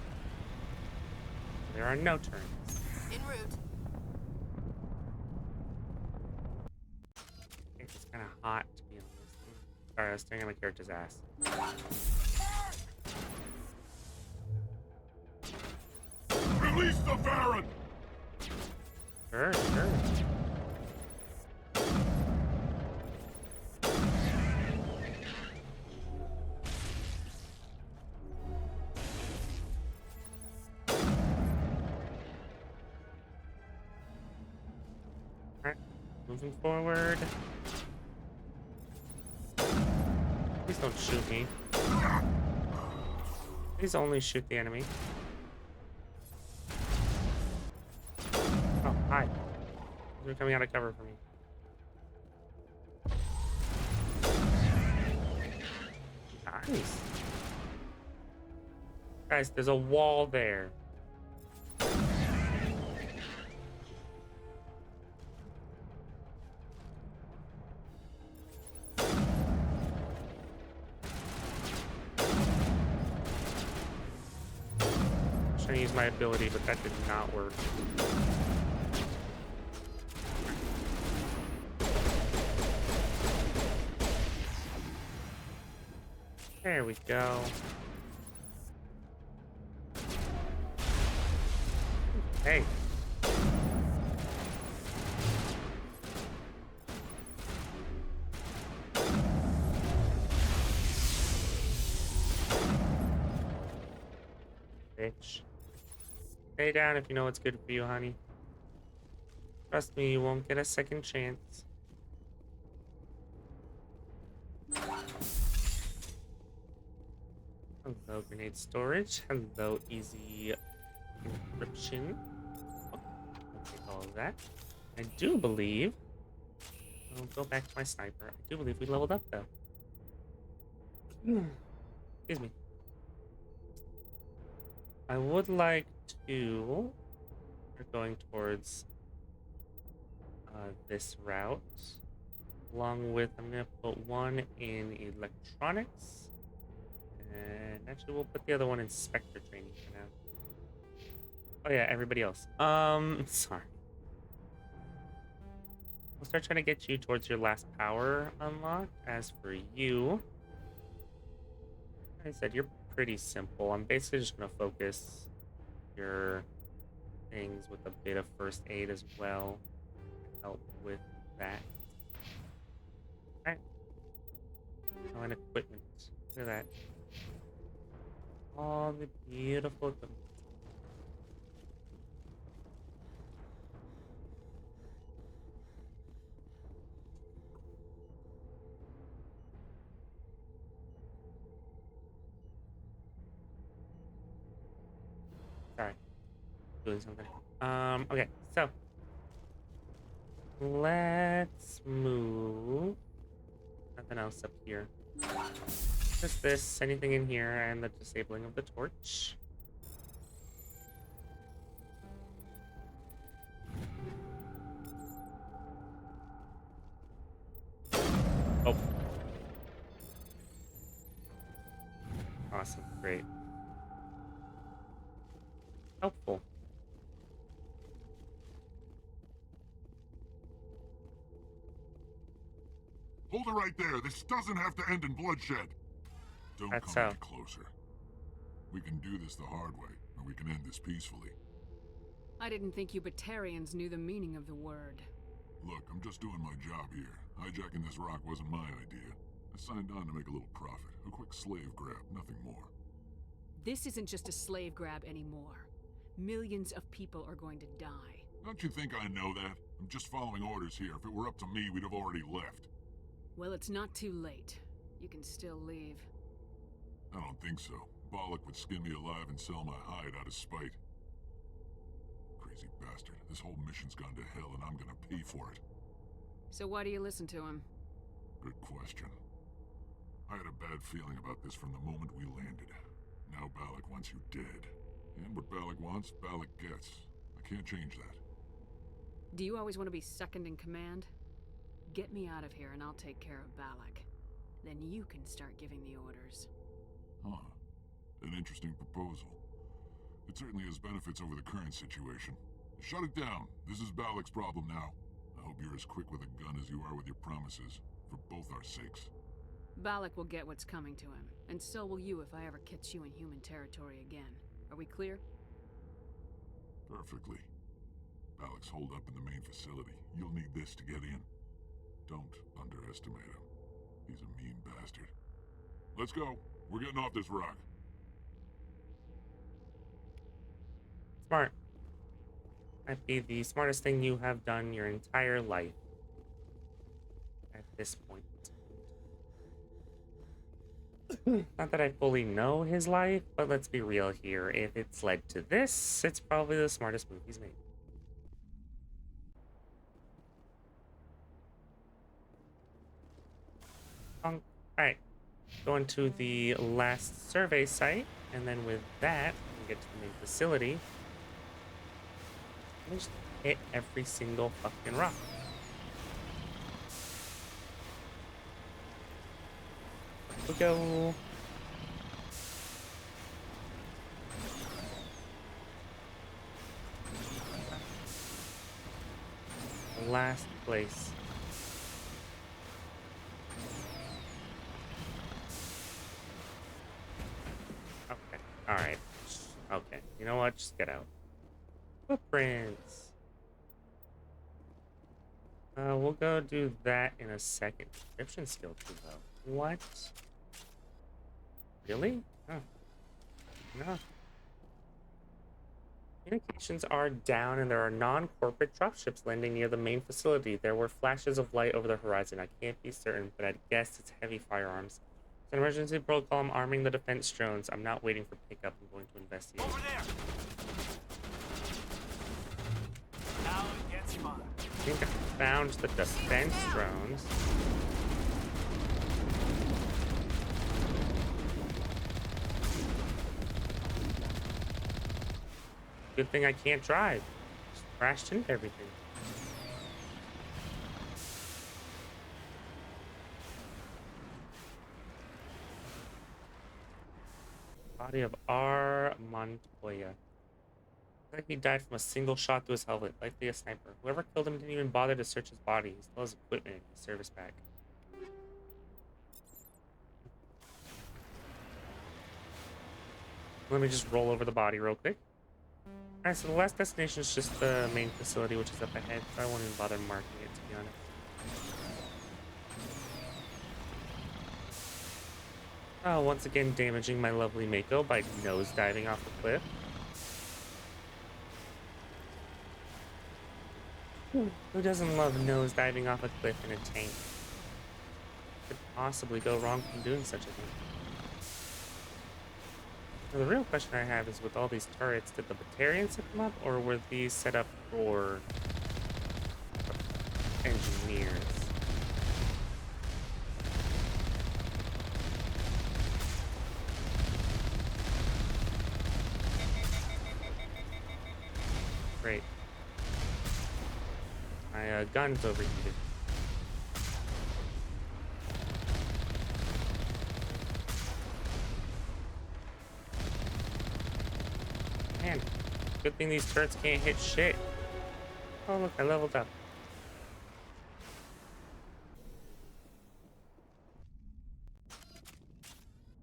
There are no turns. En route. It's kind of hot, to be honest. Sorry, I was staring at my character's ass. Release the Baron! Sure, sure. Alright, moving forward. Please don't shoot me. Please only shoot the enemy. Oh, hi. You're coming out of cover for me. Nice. Guys, there's a wall there. gonna use my ability, but that did not work. There we go. Hey. Bitch. Stay down if you know what's good for you, honey. Trust me, you won't get a second chance. Hello, grenade storage. Hello, easy encryption. Oh, I'll take all of that. I do believe... I'll go back to my sniper. I do believe we leveled up, though. Excuse me. I would like to... We're going towards this route. Along with, I'm going to put one in electronics. And actually, we'll put the other one in Spectre training for now. Oh yeah, everybody else. Sorry. We'll start trying to get you towards your last power unlock. As for you, like I said, you're pretty simple. I'm basically just going to focus your things with a bit of first aid as well. Help with that. Alright. Oh, and equipment. Look at that. All the beautiful equipment. Sorry. Doing something. Okay, so let's move. Nothing else up here. Just this, anything in here, and the disabling of the torch. Oh. Awesome, great. Helpful. Hold it right there. This doesn't have to end in bloodshed. Don't That's come so. any closer. We can do this the hard way, or we can end this peacefully. I didn't think you Batarians knew the meaning of the word. Look, I'm just doing my job here. Hijacking this rock wasn't my idea. I signed on to make a little profit. A quick slave grab, nothing more. This isn't just a slave grab anymore. Millions of people are going to die. Don't you think I know that? I'm just following orders here. If it were up to me, we'd have already left. Well, it's not too late. You can still leave. I don't think so. Bollock would skin me alive and sell my hide out of spite. Crazy bastard. This whole mission's gone to hell and I'm gonna pay for it. So why do you listen to him? Good question. I had a bad feeling about this from the moment we landed. Now Bollock wants you dead. And what Bollock wants, Bollock gets. I can't change that. Do you always want to be second in command? Get me out of here and I'll take care of Balak. Then you can start giving the orders. Huh. An interesting proposal. It certainly has benefits over the current situation. Shut it down. This is Balak's problem now. I hope you're as quick with a gun as you are with your promises. For both our sakes. Balak will get what's coming to him. And so will you if I ever catch you in human territory again. Are we clear? Perfectly. Balak's holed up in the main facility. You'll need this to get in. Don't underestimate him. He's a mean bastard. Let's go. We're getting off this rock. Smart. Might be the smartest thing you have done your entire life. At this point. Not that I fully know his life, but let's be real here. If it's led to this, it's probably the smartest move he's made. Alright. Going to the last survey site, and then with that, we get to the main facility. Let me just hit every single fucking rock. Here we go. last place. Okay. Alright. Okay. You know what? Just get out. Footprints. We'll go do that in a second. Description skill too, though. What? Really? Oh. No. Communications are down and there are non-corporate dropships landing near the main facility. There were flashes of light over the horizon. I can't be certain, but I'd guess it's heavy firearms. It's an emergency protocol. I'm arming the defense drones. I'm not waiting for pickup. I'm going to investigate. Over there. Now it gets fun. I think I found the defense drones. Good thing I can't drive. Just crashed into everything. Body of R. Montoya. Like he died from a single shot to his helmet, likely a sniper. Whoever killed him didn't even bother to search his body. He still has equipment in his service bag. Let me just roll over the body real quick. Alright, so the last destination is just the main facility, which is up ahead, so I won't even bother marking it, to be honest. Oh, once again damaging my lovely Mako by nosediving off the cliff. Who doesn't love nosediving off a cliff in a tank? What could possibly go wrong from doing such a thing? Now, the real question I have is, with all these turrets, did the Batarians set them up, or were these set up for engineers? Great. My gun's overheated. Man, good thing these turrets can't hit shit. Oh look, I leveled up.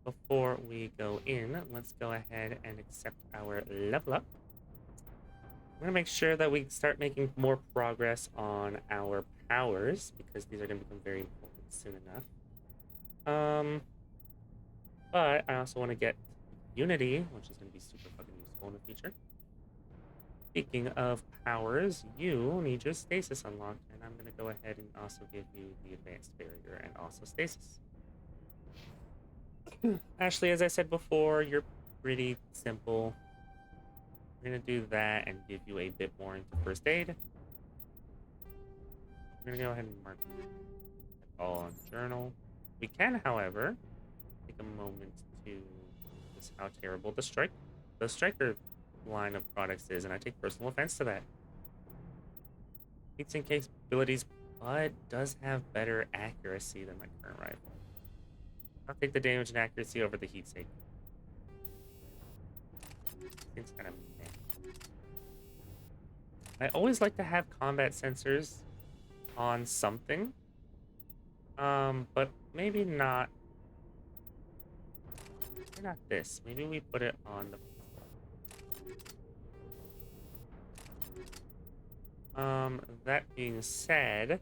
Before we go in, let's go ahead and accept our level up. I'm gonna make sure that we start making more progress on our powers, because these are gonna become very important soon enough. But I also want to get Unity, which is gonna be super fucking useful in the future. Speaking of powers, you need your stasis unlocked, and I'm gonna go ahead and also give you the advanced barrier and also stasis. Ashley, as I said before, you're pretty simple. We're gonna do that and give you a bit more into first aid. We're gonna go ahead and mark it all on journal. We can, however, take a moment to notice how terrible the striker line of products is, and I take personal offense to that. Heatsink capabilities, but does have better accuracy than my current rifle. I'll take the damage and accuracy over the heatsink. It's kind of meh. I always like to have combat sensors on something, but maybe not. Maybe not this. Maybe we put it on the. That being said,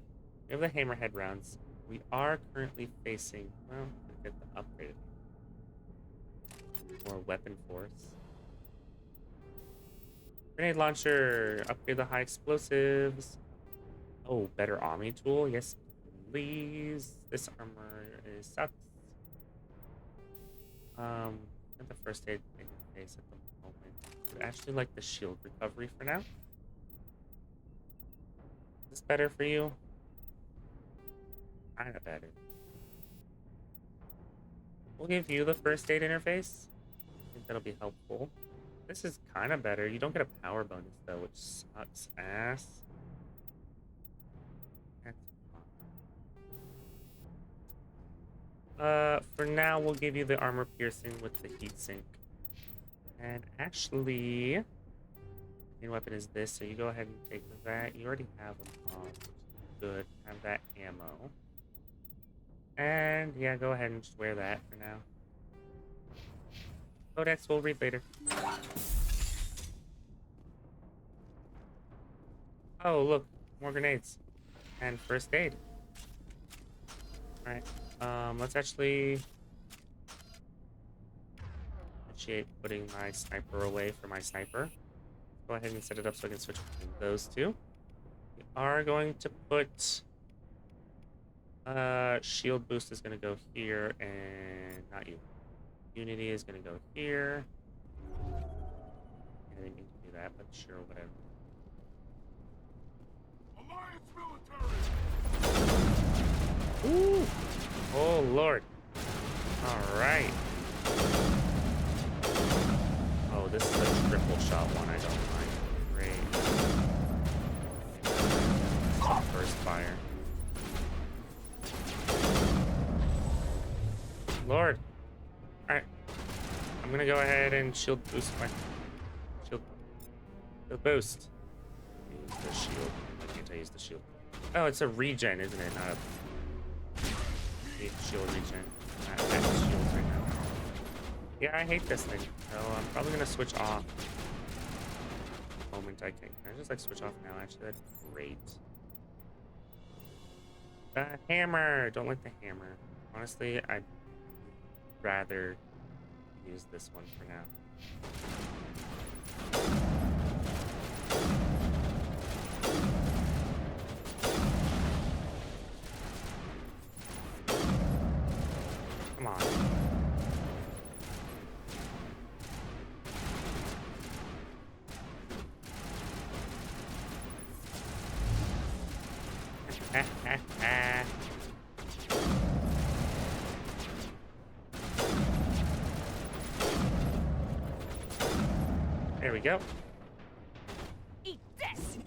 we have the hammerhead rounds. We are currently facing. Well, let's get the upgraded. More weapon force. Grenade launcher. Upgrade the high explosives. Oh, better Omni tool. Yes, please. This armor sucks. Get the first aid interface at the moment. I'd actually like the shield recovery for now. Is this better for you? Kinda better. We'll give you the first aid interface. I think that'll be helpful. This is kind of better. You don't get a power bonus though, which sucks ass. For now, we'll give you the armor piercing with the heatsink. And actually, Main weapon is this, so you go ahead and take that. You already have them all. Good. Have that ammo. And yeah, go ahead and just wear that for now. Codex, we'll read later. Oh, look, more grenades. And first aid. Alright. Let's actually initiate putting my sniper away for my sniper. Go ahead and set it up so I can switch between those two. We are going to put shield boost is gonna go here, and not you. Unity is gonna go here. I didn't mean to do that, but sure, whatever. Ooh! Oh lord! All right. Oh, this is a triple shot one. I don't mind. Great. First fire. Lord. All right. I'm gonna go ahead and shield boost my shield boost. Use the shield. Why can't I use the shield? Oh, it's a regen, isn't it? Not a shield regen. Not shields right now. Yeah, I hate this thing. So I'm probably gonna switch off the moment I can. Can I just like switch off now? Actually, that's great. The hammer. Don't like the hammer. Honestly, I'd rather use this one for now. Come on. There we go. Eat this.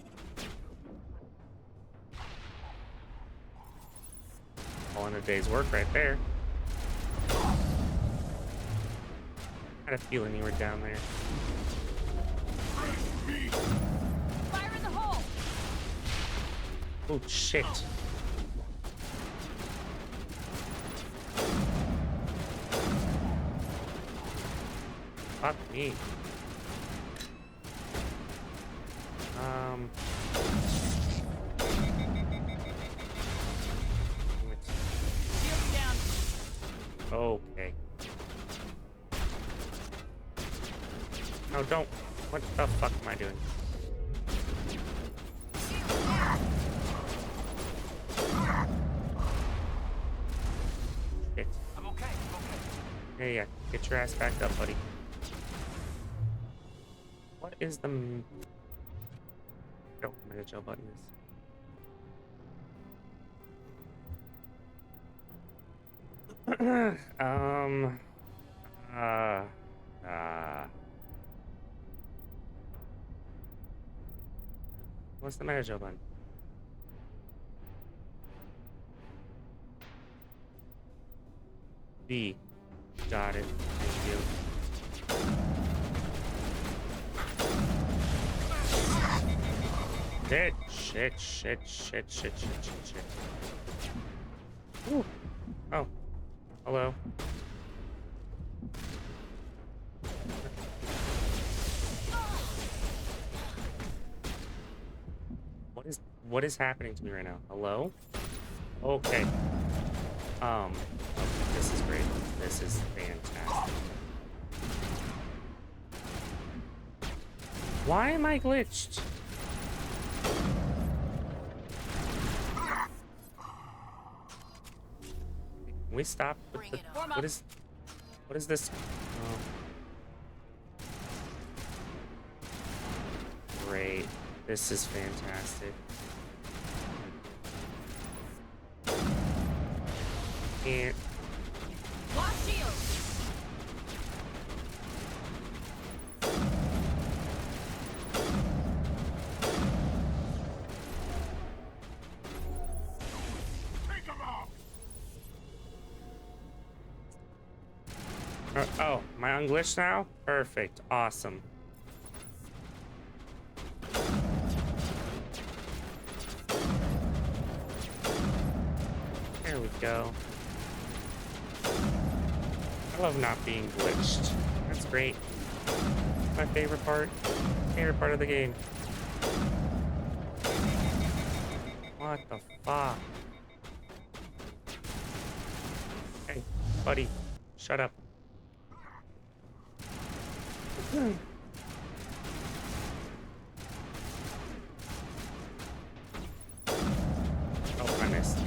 All in a day's work right there. I had a feeling you were down there. Fire in the hole. Oh shit. Fuck me. Okay. No, don't. What the fuck am I doing? Shit. I'm okay. Yeah. Get your ass back up, buddy. What is the... Oh, my Joe button is. What's the matter, Joe button? B. Got it. Thank you. Shit. Ooh. Oh. Hello. What is happening to me right now? Hello? Okay. This is great. This is fantastic. Why am I glitched? Can we stop with the, what is this? Oh. Great. This is fantastic. And Lost shield. oh, am I unglitched now? Perfect. Awesome. There we go. I love not being glitched. That's great. My favorite part. Favorite part of the game. What the fuck? Hey, buddy. Shut up. Oh, I missed.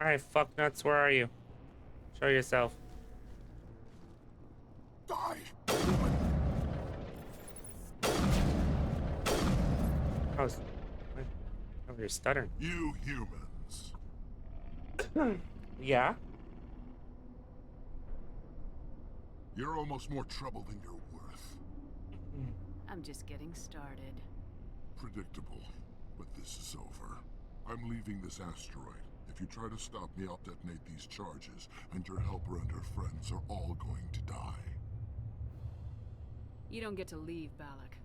Alright, fuck nuts, where are you? Show yourself. Die! Oh, you're stuttering. You humans. Yeah? You're almost more trouble than you're worth. I'm just getting started. Predictable, but this is over. I'm leaving this asteroid. If you try to stop me, I'll detonate these charges, and your helper and her friends are all going to die. You don't get to leave, Balak.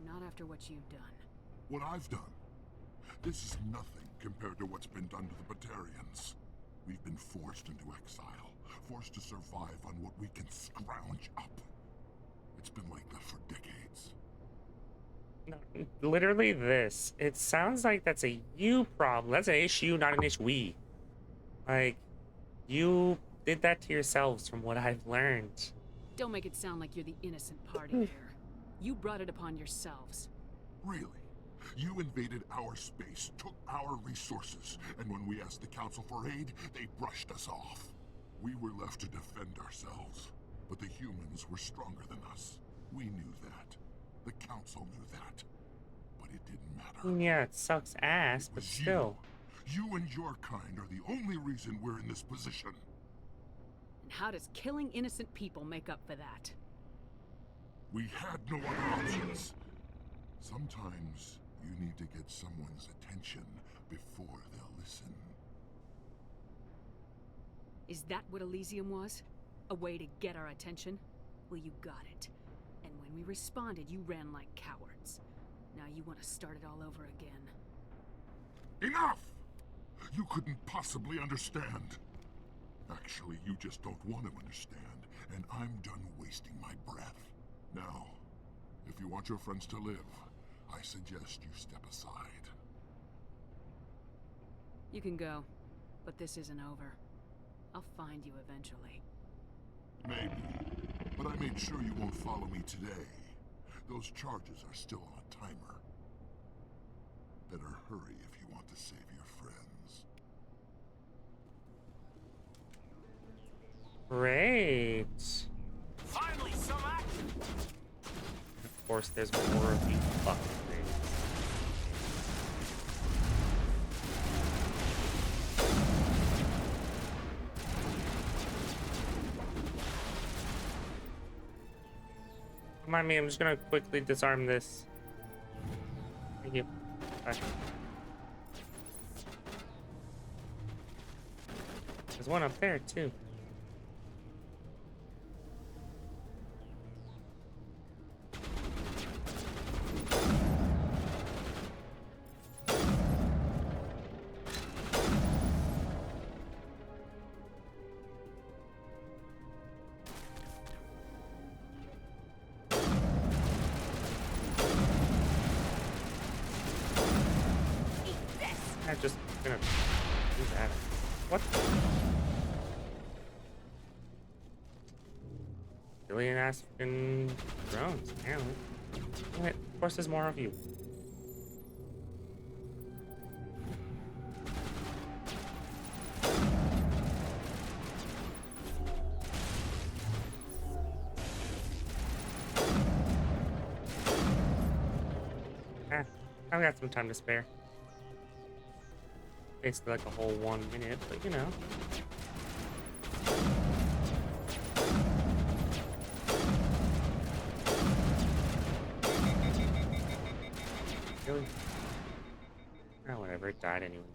Not after what you've done. What I've done? This is nothing compared to what's been done to the Batarians. We've been forced into exile, forced to survive on what we can scrounge up. It's been like that for decades. No, literally this. It sounds like that's a you problem. That's an issue, not an issue we. Like, you did that to yourselves from what I've learned. Don't make it sound like you're the innocent party here. You brought it upon yourselves. Really? You invaded our space, took our resources, and when we asked the Council for aid, they brushed us off. We were left to defend ourselves, but the humans were stronger than us. We knew that. The Council knew that. But it didn't matter. Yeah, it sucks ass, but still. You and your kind are the only reason we're in this position. And how does killing innocent people make up for that? We had no other options. Sometimes you need to get someone's attention before they'll listen. Is that what Elysium was? A way to get our attention? Well, you got it. And when we responded, you ran like cowards. Now you want to start it all over again. Enough! You couldn't possibly understand. Actually, you just don't want to understand, and I'm done wasting my breath. Now, if you want your friends to live, I suggest you step aside. You can go, but this isn't over. I'll find you eventually. Maybe, but I made sure you won't follow me today. Those charges are still on a timer. Better hurry if you want to save your friends. Great. Finally, some action. Of course, there's more of these fucking things. Remind me, I'm just gonna quickly disarm this. Thank you. Bye. There's one up there, too. I'm just gonna do that. What? Billion ass fucking drones, apparently. Damn it. Of course, there's more of you. I've got some time to spare. Basically like a whole 1 minute, but you know. Really? Oh, whatever. It died anyways.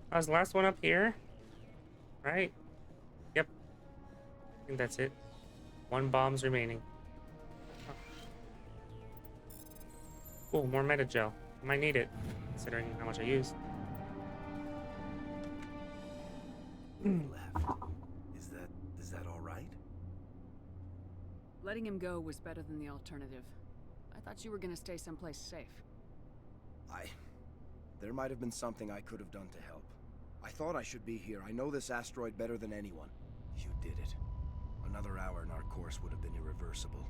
That was the last one up here. Right? Yep. I think that's it. 1 bomb's remaining. Oh, more meta gel. I might need it, considering how much I used. Left. Is that all right? Letting him go was better than the alternative. I thought you were gonna stay someplace safe. There might have been something I could have done to help. I thought I should be here. I know this asteroid better than anyone. You did it. Another hour and our course would have been irreversible.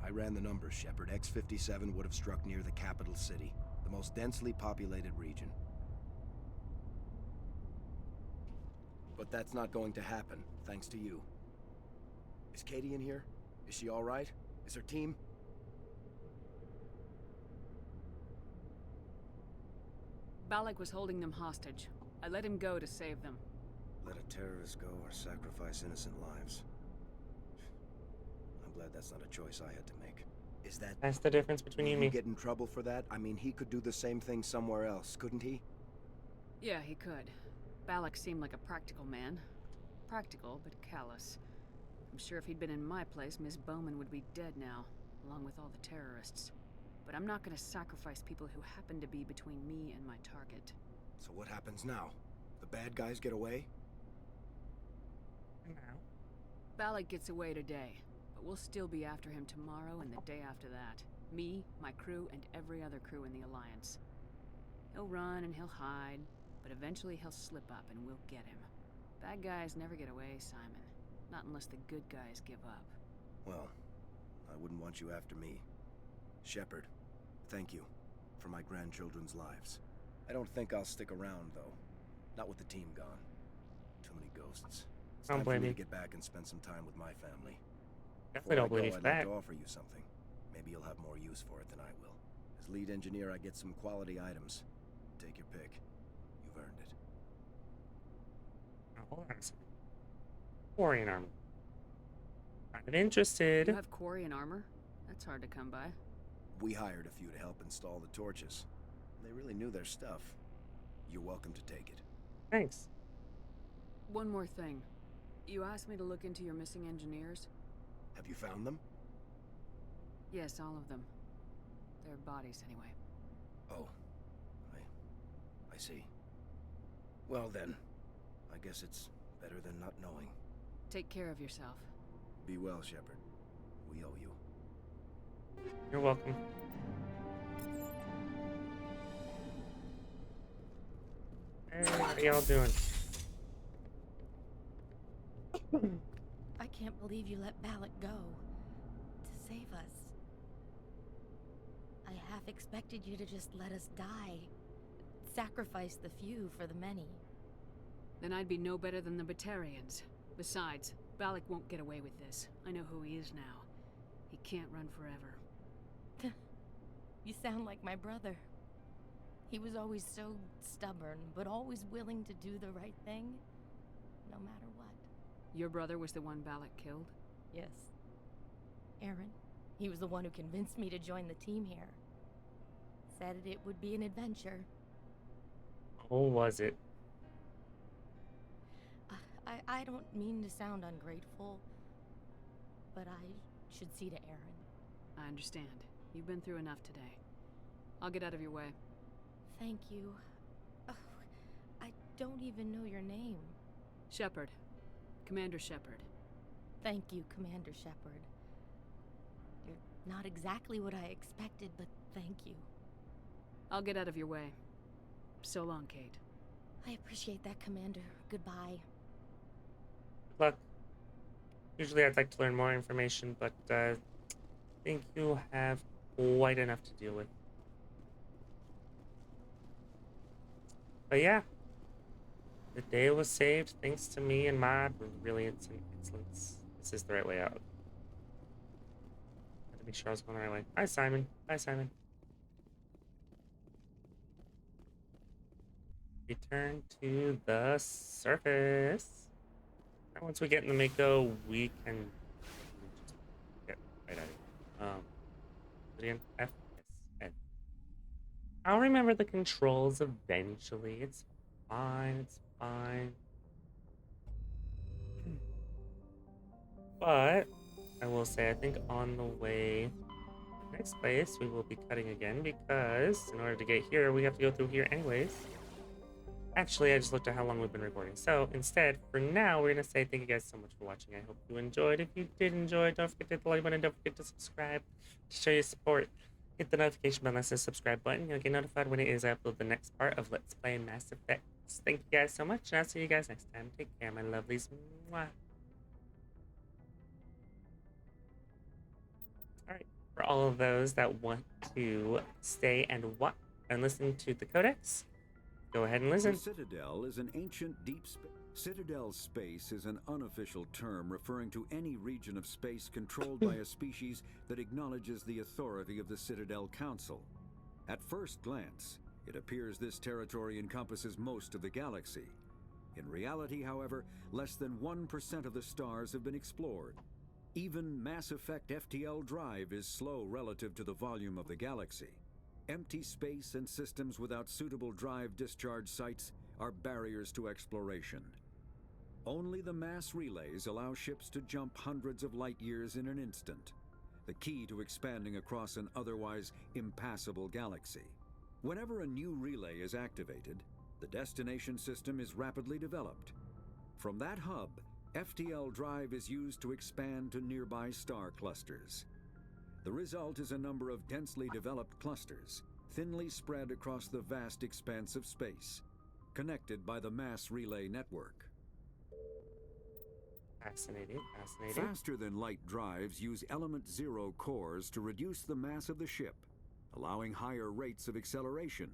I ran the numbers, Shepard. X57 would have struck near the capital city, the most densely populated region. But that's not going to happen, thanks to you. Is Katie in here? Is she all right? Is her team? Balak was holding them hostage. I let him go to save them. Let a terrorist go or sacrifice innocent lives. I'm glad that's not a choice I had to make. Is that... That's the difference between you and me. Get in trouble for that? I mean, he could do the same thing somewhere else, couldn't he? Yeah, he could. Balak seemed like a practical man. Practical, but callous. I'm sure if he'd been in my place, Miss Bowman would be dead now, along with all the terrorists. But I'm not gonna sacrifice people who happen to be between me and my target. So what happens now? The bad guys get away? No. Balak gets away today, but we'll still be after him tomorrow and the day after that. Me, my crew, and every other crew in the Alliance. He'll run and he'll hide, but eventually he'll slip up and we'll get him. Bad guys never get away, Simon. Not unless the good guys give up. Well, I wouldn't want you after me. Shepard, thank you for my grandchildren's lives. I don't think I'll stick around, though. Not with the team gone. Too many ghosts. It's time for me to get back and spend some time with my family. Definitely don't blame you for I'd that. like to offer you something. Maybe you'll have more use for it than I will. As lead engineer, I get some quality items. Take your pick. You've earned it. Now, hold on a second. Quarian armor. Kind of interested. You have Quarian armor? That's hard to come by. We hired a few to help install the torches. They really knew their stuff. You're welcome to take it. Thanks. One more thing. You asked me to look into your missing engineers? Have you found them? Yes, all of them. Their bodies, anyway. Oh. I see. Well then, I guess it's better than not knowing. Take care of yourself. Be well, Shepard. We owe you. You're welcome. Hey, how y'all doing? I can't believe you let Balak go. To save us. I half expected you to just let us die. Sacrifice the few for the many. Then I'd be no better than the Batarians. Besides, Balak won't get away with this. I know who he is now. He can't run forever. You sound like my brother. He was always so stubborn, but always willing to do the right thing, no matter what. Your brother was the one Balak killed? Yes. Aaron. He was the one who convinced me to join the team here. Said it would be an adventure. Oh, was it? I don't mean to sound ungrateful, but I should see to Aaron. I understand. You've been through enough today. I'll get out of your way. Thank you. Oh, I don't even know your name. Shepard. Commander Shepard. Thank you, Commander Shepard. You're not exactly what I expected, but thank you. I'll get out of your way. So long, Kate. I appreciate that, Commander. Goodbye. Good luck. Usually I'd like to learn more information, but I think you have quite enough to deal with. But yeah, the day was saved thanks to me and my brilliance and excellence. This is the right way out. I had to make sure I was going the right way. Hi, Simon. Hi, Simon. Return to the surface. And once we get in the Mako, we can just get right at it. Again, F, S, N. I'll remember the controls eventually. It's fine. It's fine. But I will say, I think on the way to the next place, we will be cutting again because in order to get here, we have to go through here anyways. Actually, I just looked at how long we've been recording. So instead, for now, we're going to say thank you guys so much for watching. I hope you enjoyed. If you did enjoy, don't forget to hit the like button. Don't forget to subscribe to show your support. Hit the notification button that says subscribe button. You'll get notified when it is I upload the next part of Let's Play Mass Effect. Thank you guys so much, and I'll see you guys next time. Take care, my lovelies. Mwah. Alright, for all of those that want to stay and watch and listen to the Codex, go ahead and listen. The Citadel is an ancient deep space. Citadel space is an unofficial term referring to any region of space controlled by a species that acknowledges the authority of the Citadel Council. At first glance, it appears this territory encompasses most of the galaxy. In reality, however, less than 1% of the stars have been explored. Even Mass Effect FTL drive is slow relative to the volume of the galaxy. Empty space and systems without suitable drive discharge sites are barriers to exploration. Only the mass relays allow ships to jump hundreds of light years in an instant, the key to expanding across an otherwise impassable galaxy. Whenever a new relay is activated, the destination system is rapidly developed. From that hub, FTL drive is used to expand to nearby star clusters. The result is a number of densely developed clusters, thinly spread across the vast expanse of space, connected by the mass relay network. Fascinating, fascinating. Faster-than-light drives use element 0 cores to reduce the mass of the ship, allowing higher rates of acceleration.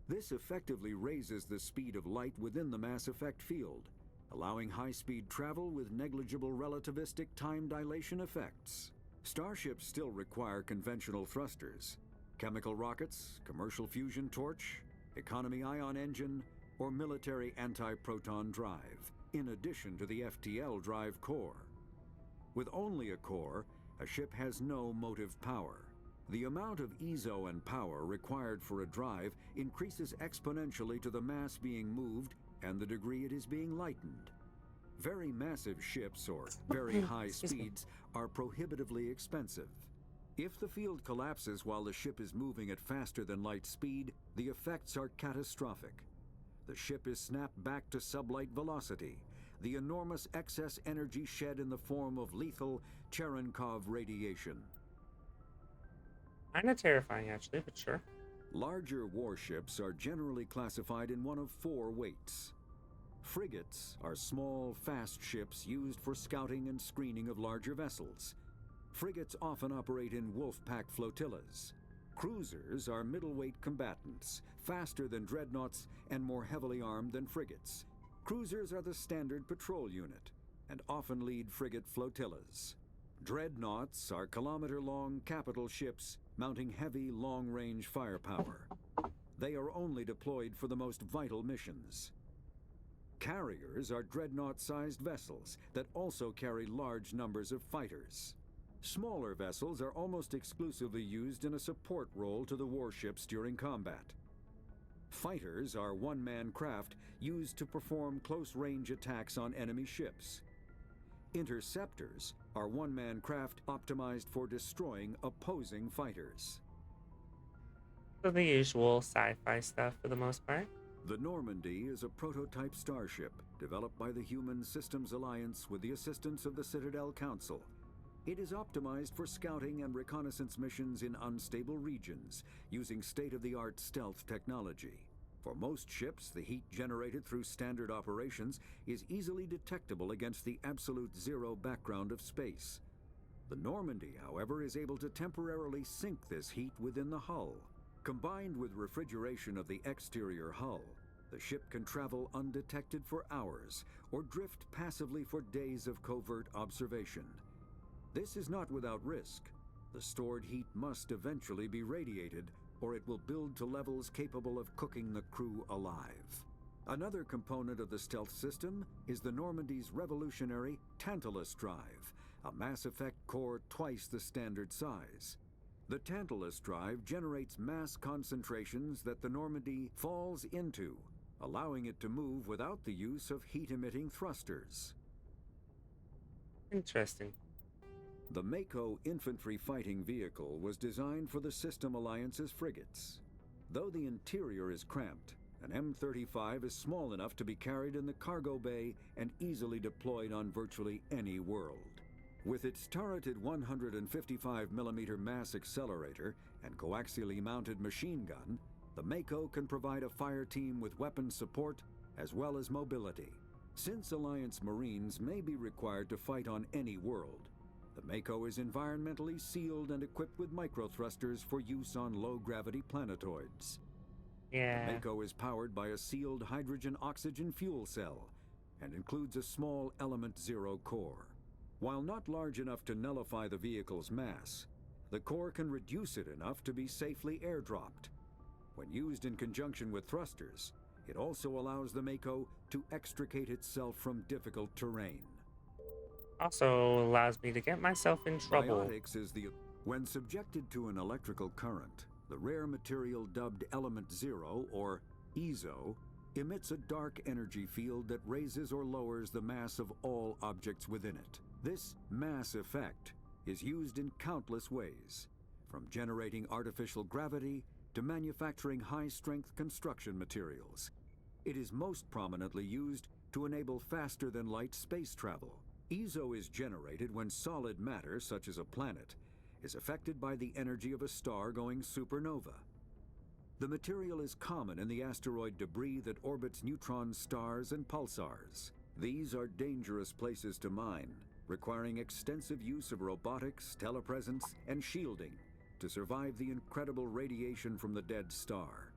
This effectively raises the speed of light within the Mass Effect field, allowing high-speed travel with negligible relativistic time dilation effects. Starships still require conventional thrusters, chemical rockets, commercial fusion torch, economy ion engine, or military anti-proton drive, in addition to the FTL drive core. With only a core, a ship has no motive power. The amount of EZO and power required for a drive increases exponentially to the mass being moved and the degree it is being lightened. Very massive ships or very high speeds are prohibitively expensive. If the field collapses while the ship is moving at faster than light speed, the effects are catastrophic. The ship is snapped back to sublight velocity, the enormous excess energy shed in the form of lethal Cherenkov radiation. Kinda terrifying, actually, but sure. Larger warships are generally classified in one of 4 weights. Frigates are small, fast ships used for scouting and screening of larger vessels. Frigates often operate in wolf-pack flotillas. Cruisers are middleweight combatants, faster than dreadnoughts and more heavily armed than frigates. Cruisers are the standard patrol unit and often lead frigate flotillas. Dreadnoughts are kilometer-long capital ships mounting heavy, long-range firepower. They are only deployed for the most vital missions. Carriers are dreadnought-sized vessels that also carry large numbers of fighters. Smaller vessels are almost exclusively used in a support role to the warships during combat. Fighters are one-man craft used to perform close-range attacks on enemy ships. Interceptors are one-man craft optimized for destroying opposing fighters. So the usual sci-fi stuff for the most part. The Normandy is a prototype starship developed by the Human Systems Alliance with the assistance of the Citadel Council. It is optimized for scouting and reconnaissance missions in unstable regions using state-of-the-art stealth technology. For most ships, the heat generated through standard operations is easily detectable against the absolute zero background of space. The Normandy, however, is able to temporarily sink this heat within the hull. Combined with refrigeration of the exterior hull, the ship can travel undetected for hours or drift passively for days of covert observation. This is not without risk. The stored heat must eventually be radiated, or it will build to levels capable of cooking the crew alive. Another component of the stealth system is the Normandy's revolutionary Tantalus drive, a Mass Effect core twice the standard size. The Tantalus drive generates mass concentrations that the Normandy falls into, allowing it to move without the use of heat-emitting thrusters. Interesting. The Mako infantry fighting vehicle was designed for the System Alliance's frigates. Though the interior is cramped, an M35 is small enough to be carried in the cargo bay and easily deployed on virtually any world. With its turreted 155mm mass accelerator and coaxially mounted machine gun, the Mako can provide a fire team with weapon support as well as mobility. Since Alliance Marines may be required to fight on any world, the Mako is environmentally sealed and equipped with microthrusters for use on low-gravity planetoids. Yeah. The Mako is powered by a sealed hydrogen-oxygen fuel cell and includes a small Element 0 core. While not large enough to nullify the vehicle's mass, the core can reduce it enough to be safely airdropped. When used in conjunction with thrusters, it also allows the Mako to extricate itself from difficult terrain. Also allows me to get myself in trouble. Biotics is when subjected to an electrical current, the rare material dubbed Element 0, or EZO, emits a dark energy field that raises or lowers the mass of all objects within it. This mass effect is used in countless ways, from generating artificial gravity to manufacturing high-strength construction materials. It is most prominently used to enable faster-than-light space travel. EZO is generated when solid matter, such as a planet, is affected by the energy of a star going supernova. The material is common in the asteroid debris that orbits neutron stars and pulsars. These are dangerous places to mine, requiring extensive use of robotics, telepresence, and shielding to survive the incredible radiation from the dead star.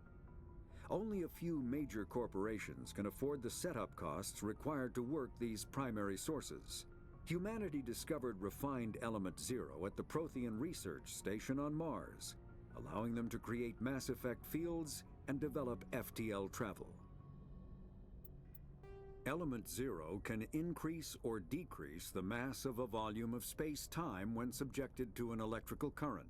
Only a few major corporations can afford the setup costs required to work these primary sources. Humanity discovered refined Element 0 at the Prothean Research Station on Mars, allowing them to create mass effect fields and develop FTL travel. Element 0 can increase or decrease the mass of a volume of space-time when subjected to an electrical current.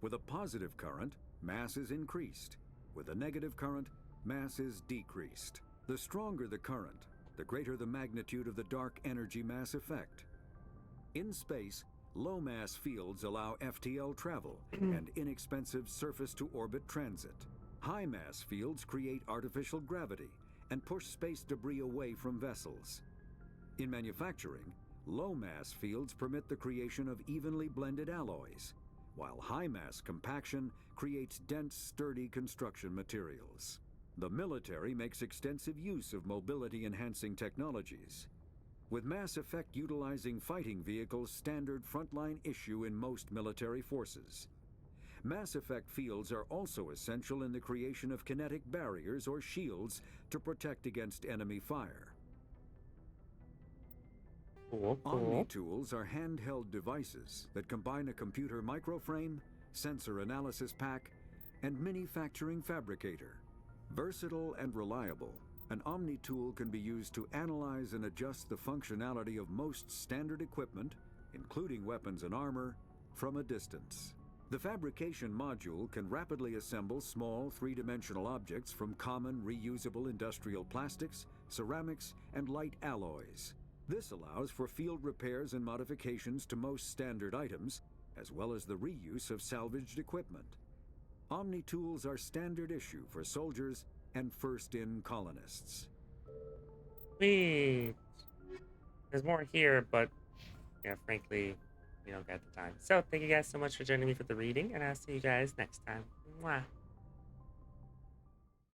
With a positive current, mass is increased. With a negative current, mass is decreased. The stronger the current, the greater the magnitude of the dark energy mass effect. In space, low-mass fields allow FTL travel and inexpensive surface-to-orbit transit. High-mass fields create artificial gravity and push space debris away from vessels. In manufacturing, low-mass fields permit the creation of evenly blended alloys, while high-mass compaction creates dense, sturdy construction materials. The military makes extensive use of mobility-enhancing technologies, with mass effect utilizing fighting vehicles standard frontline issue in most military forces. Mass effect fields are also essential in the creation of kinetic barriers or shields to protect against enemy fire. Cool. Omni-tools are handheld devices that combine a computer microframe, sensor analysis pack, and manufacturing fabricator. Versatile and reliable, an Omni-tool can be used to analyze and adjust the functionality of most standard equipment, including weapons and armor, from a distance. The fabrication module can rapidly assemble small three-dimensional objects from common reusable industrial plastics, ceramics, and light alloys. This allows for field repairs and modifications to most standard items, as well as the reuse of salvaged equipment. Omni-tools are standard issue for soldiers and first-in colonists. Sweet. There's more here, but yeah, frankly, we don't got the time. So thank you guys so much for joining me for the reading, and I'll see you guys next time. Mwah.